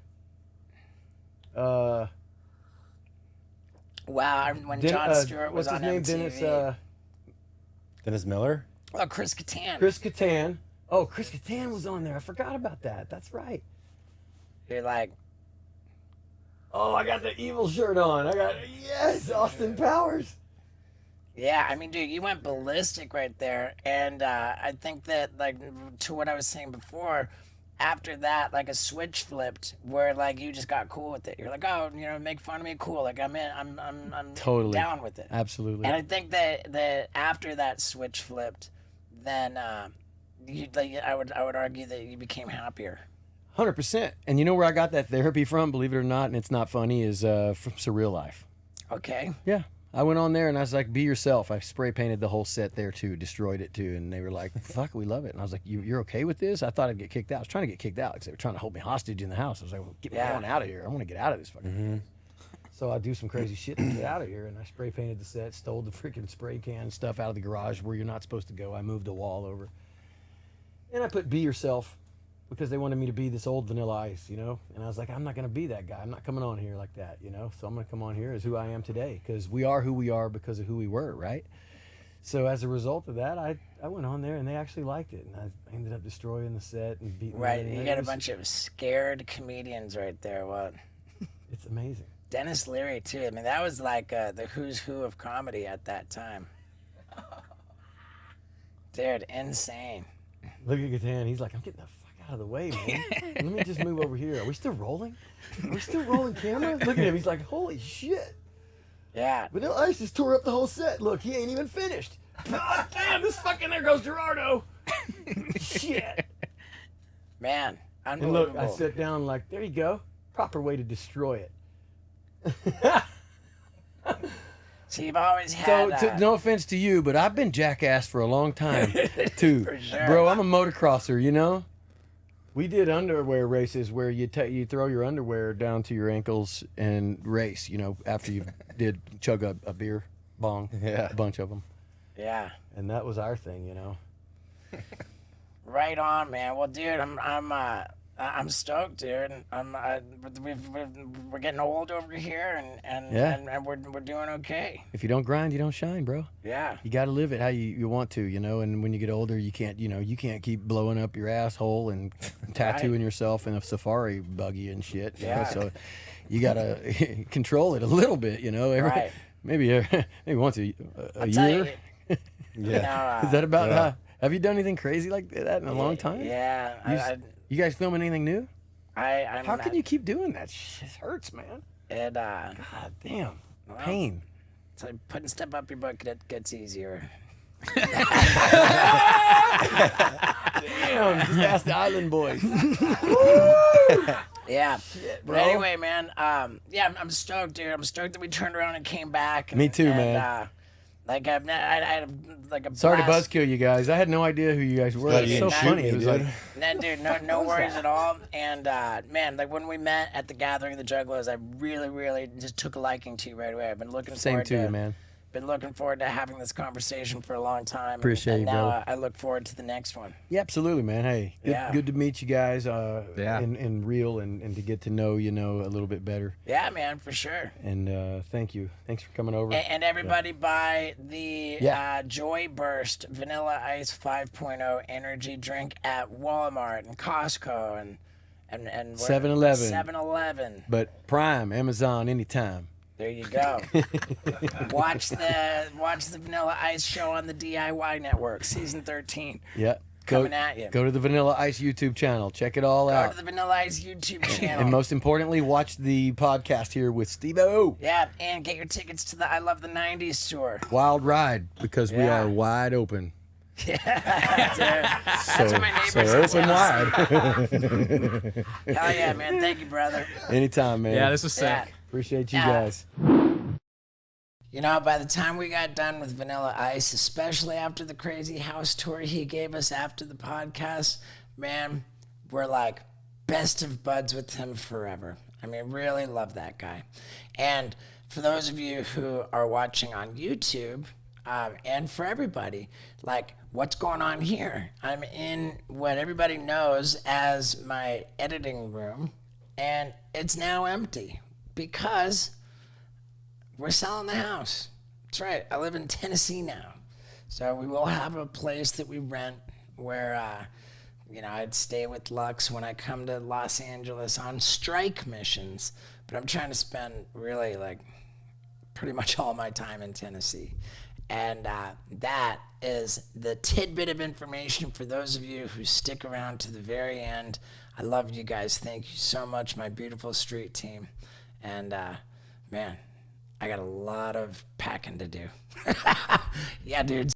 [SPEAKER 1] Wow, when Jon Stewart was
[SPEAKER 2] what's
[SPEAKER 1] on
[SPEAKER 2] his name?
[SPEAKER 1] MTV.
[SPEAKER 3] Dennis Miller.
[SPEAKER 1] Oh, Chris Kattan.
[SPEAKER 2] Chris Kattan. Oh, Chris Kattan was on there. I forgot about that. That's right.
[SPEAKER 1] You're like,
[SPEAKER 2] Oh, I got the evil shirt on. Yes, Austin Powers.
[SPEAKER 1] yeah, I mean, dude, you went ballistic right there. And I think that, like, to what I was saying before, after that, like, a switch flipped where, like, you just got cool with it. You're like, oh, make fun of me, cool. Like, I'm
[SPEAKER 2] Totally.
[SPEAKER 1] down with it.
[SPEAKER 2] Absolutely.
[SPEAKER 1] And I think that after that switch flipped, then I would argue that you became happier.
[SPEAKER 2] 100%. And you know where I got that therapy from, believe it or not, and it's not funny, is from Surreal Life.
[SPEAKER 1] Okay.
[SPEAKER 2] Yeah. I went on there and I was like, be yourself. I spray painted the whole set there too, destroyed it too. And they were like, fuck, we love it. And I was like, you're okay with this? I thought I'd get kicked out. I was trying to get kicked out because they were trying to hold me hostage in the house. I was like, well, get me
[SPEAKER 1] Yeah.
[SPEAKER 2] on out of here. I want to get out of this fucking So I do some crazy shit to get out of here. And I spray painted the set, stole the freaking spray can stuff out of the garage where you're not supposed to go. I moved a wall over. And I put be yourself because they wanted me to be this old Vanilla Ice, And I was like, I'm not going to be that guy. I'm not coming on here like that, So I'm going to come on here as who I am today because we are who we are because of who we were, right? So as a result of that, I went on there and they actually liked it. And I ended up destroying the set and beating
[SPEAKER 1] Right.
[SPEAKER 2] everything.
[SPEAKER 1] You
[SPEAKER 2] It
[SPEAKER 1] got a
[SPEAKER 2] was-
[SPEAKER 1] bunch of scared comedians right there. What?
[SPEAKER 2] It's amazing.
[SPEAKER 1] Dennis Leary, too. I mean, that was like the who's who of comedy at that time. Dude, insane.
[SPEAKER 2] Look at Gatan. He's like, I'm getting the fuck out of the way, man. Let me just move over here. Are we still rolling? Are we still rolling camera? Look at him. He's like, holy shit.
[SPEAKER 1] Yeah.
[SPEAKER 2] Vanilla Ice just tore up the whole set. Look, he ain't even finished. God damn, this fucking, there goes Gerardo. Shit.
[SPEAKER 1] Man,
[SPEAKER 2] And
[SPEAKER 1] unbelievable.
[SPEAKER 2] look, I sit down like, there you go. Proper way to destroy it.
[SPEAKER 1] So you've always
[SPEAKER 2] So,
[SPEAKER 1] had...
[SPEAKER 2] no offense to you, but I've been jackass for a long time, too.
[SPEAKER 1] For sure.
[SPEAKER 2] Bro, I'm a motocrosser, We did underwear races where you throw your underwear down to your ankles and race, after you did chug a beer bong,
[SPEAKER 3] Yeah.
[SPEAKER 2] a bunch of them.
[SPEAKER 1] Yeah.
[SPEAKER 2] And that was our thing,
[SPEAKER 1] Right on, man. Well, dude, I'm stoked, dude. We're getting old over here, and we're doing okay.
[SPEAKER 2] If you don't grind, you don't shine, bro.
[SPEAKER 1] Yeah.
[SPEAKER 2] You got to live it how you want to, and when you get older, you can't keep blowing up your asshole and tattooing yourself in a safari buggy and shit.
[SPEAKER 1] Yeah.
[SPEAKER 2] So you got to control it a little bit,
[SPEAKER 1] Right.
[SPEAKER 2] maybe once a
[SPEAKER 1] I'll tell
[SPEAKER 2] year.
[SPEAKER 3] Yeah.
[SPEAKER 2] Is that about
[SPEAKER 3] Yeah.
[SPEAKER 2] have you done anything crazy like that in a long time?
[SPEAKER 1] Yeah.
[SPEAKER 2] You guys filming anything new?
[SPEAKER 1] I'm
[SPEAKER 2] How can you keep doing that? Shit hurts, man.
[SPEAKER 1] It,
[SPEAKER 2] God damn. Pain.
[SPEAKER 1] it's like putting stuff up your butt gets easier.
[SPEAKER 2] Damn, just ask the Island Boys.
[SPEAKER 1] Yeah.
[SPEAKER 2] bro.
[SPEAKER 1] But anyway, man, I'm stoked, dude. I'm stoked that we turned around and came back. And,
[SPEAKER 2] Me too,
[SPEAKER 1] and,
[SPEAKER 2] man.
[SPEAKER 1] I had like a
[SPEAKER 2] Sorry to
[SPEAKER 1] blast.
[SPEAKER 2] buzzkill you guys. I had no idea who you guys were.
[SPEAKER 3] Glad
[SPEAKER 2] It's
[SPEAKER 3] you
[SPEAKER 2] so
[SPEAKER 3] didn't shoot
[SPEAKER 2] funny.
[SPEAKER 3] me,
[SPEAKER 2] It was
[SPEAKER 3] dude.
[SPEAKER 2] like,
[SPEAKER 1] Then, dude, no worries at all. And man, like when we met at the gathering of the Juggalos, I really just took a liking to you right away. I've been looking
[SPEAKER 2] same
[SPEAKER 1] forward
[SPEAKER 2] to you, man.
[SPEAKER 1] been looking forward to having this conversation for a long time.
[SPEAKER 2] Appreciate
[SPEAKER 1] and
[SPEAKER 2] you,
[SPEAKER 1] now
[SPEAKER 2] brother.
[SPEAKER 1] I look forward to the next one.
[SPEAKER 2] Yeah, absolutely, man. Hey, good,
[SPEAKER 1] Yeah.
[SPEAKER 2] good to meet you guys
[SPEAKER 4] Yeah.
[SPEAKER 2] in real and to get to know, a little bit better.
[SPEAKER 1] Yeah, man, for sure.
[SPEAKER 2] And thank you. Thanks for coming over.
[SPEAKER 1] And everybody buy the
[SPEAKER 2] Yeah.
[SPEAKER 1] Joy Burst Vanilla Ice 5.0 energy drink at Walmart and Costco and
[SPEAKER 2] 7-Eleven.
[SPEAKER 1] 7-Eleven.
[SPEAKER 2] But Prime, Amazon, anytime.
[SPEAKER 1] There you go. watch the Vanilla Ice show on the DIY Network, season 13.
[SPEAKER 2] Yeah.
[SPEAKER 1] Coming at you.
[SPEAKER 2] Go to the Vanilla Ice YouTube channel. Check it all
[SPEAKER 1] Go
[SPEAKER 2] out.
[SPEAKER 1] to the Vanilla Ice YouTube channel.
[SPEAKER 2] And most importantly, watch the podcast here with Steve-O.
[SPEAKER 1] Yeah, and get your tickets to the I Love the 90s tour.
[SPEAKER 2] Wild ride, because we
[SPEAKER 1] Yeah.
[SPEAKER 2] are wide open.
[SPEAKER 1] That's what my
[SPEAKER 2] So
[SPEAKER 1] neighbors
[SPEAKER 2] open
[SPEAKER 1] say.
[SPEAKER 2] wide.
[SPEAKER 1] Hell yeah, man. Thank you, brother.
[SPEAKER 2] Anytime, man.
[SPEAKER 4] Yeah, this was sick.
[SPEAKER 1] Yeah.
[SPEAKER 2] Appreciate you
[SPEAKER 1] Yeah.
[SPEAKER 2] guys.
[SPEAKER 1] You know, by the time we got done with Vanilla Ice, especially after the crazy house tour he gave us after the podcast, man, we're like best of buds with him forever. I mean, really love that guy. And for those of you who are watching on YouTube, and for everybody, like, what's going on here? I'm in what everybody knows as my editing room, and it's now empty because we're selling the house. That's right. I live in Tennessee now. So we will have a place that we rent where, I'd stay with Lux when I come to Los Angeles on strike missions. But I'm trying to spend really, pretty much all my time in Tennessee. And that is the tidbit of information for those of you who stick around to the very end. I love you guys. Thank you so much, my beautiful street team. And, man, I got a lot of packing to do. Yeah, dudes.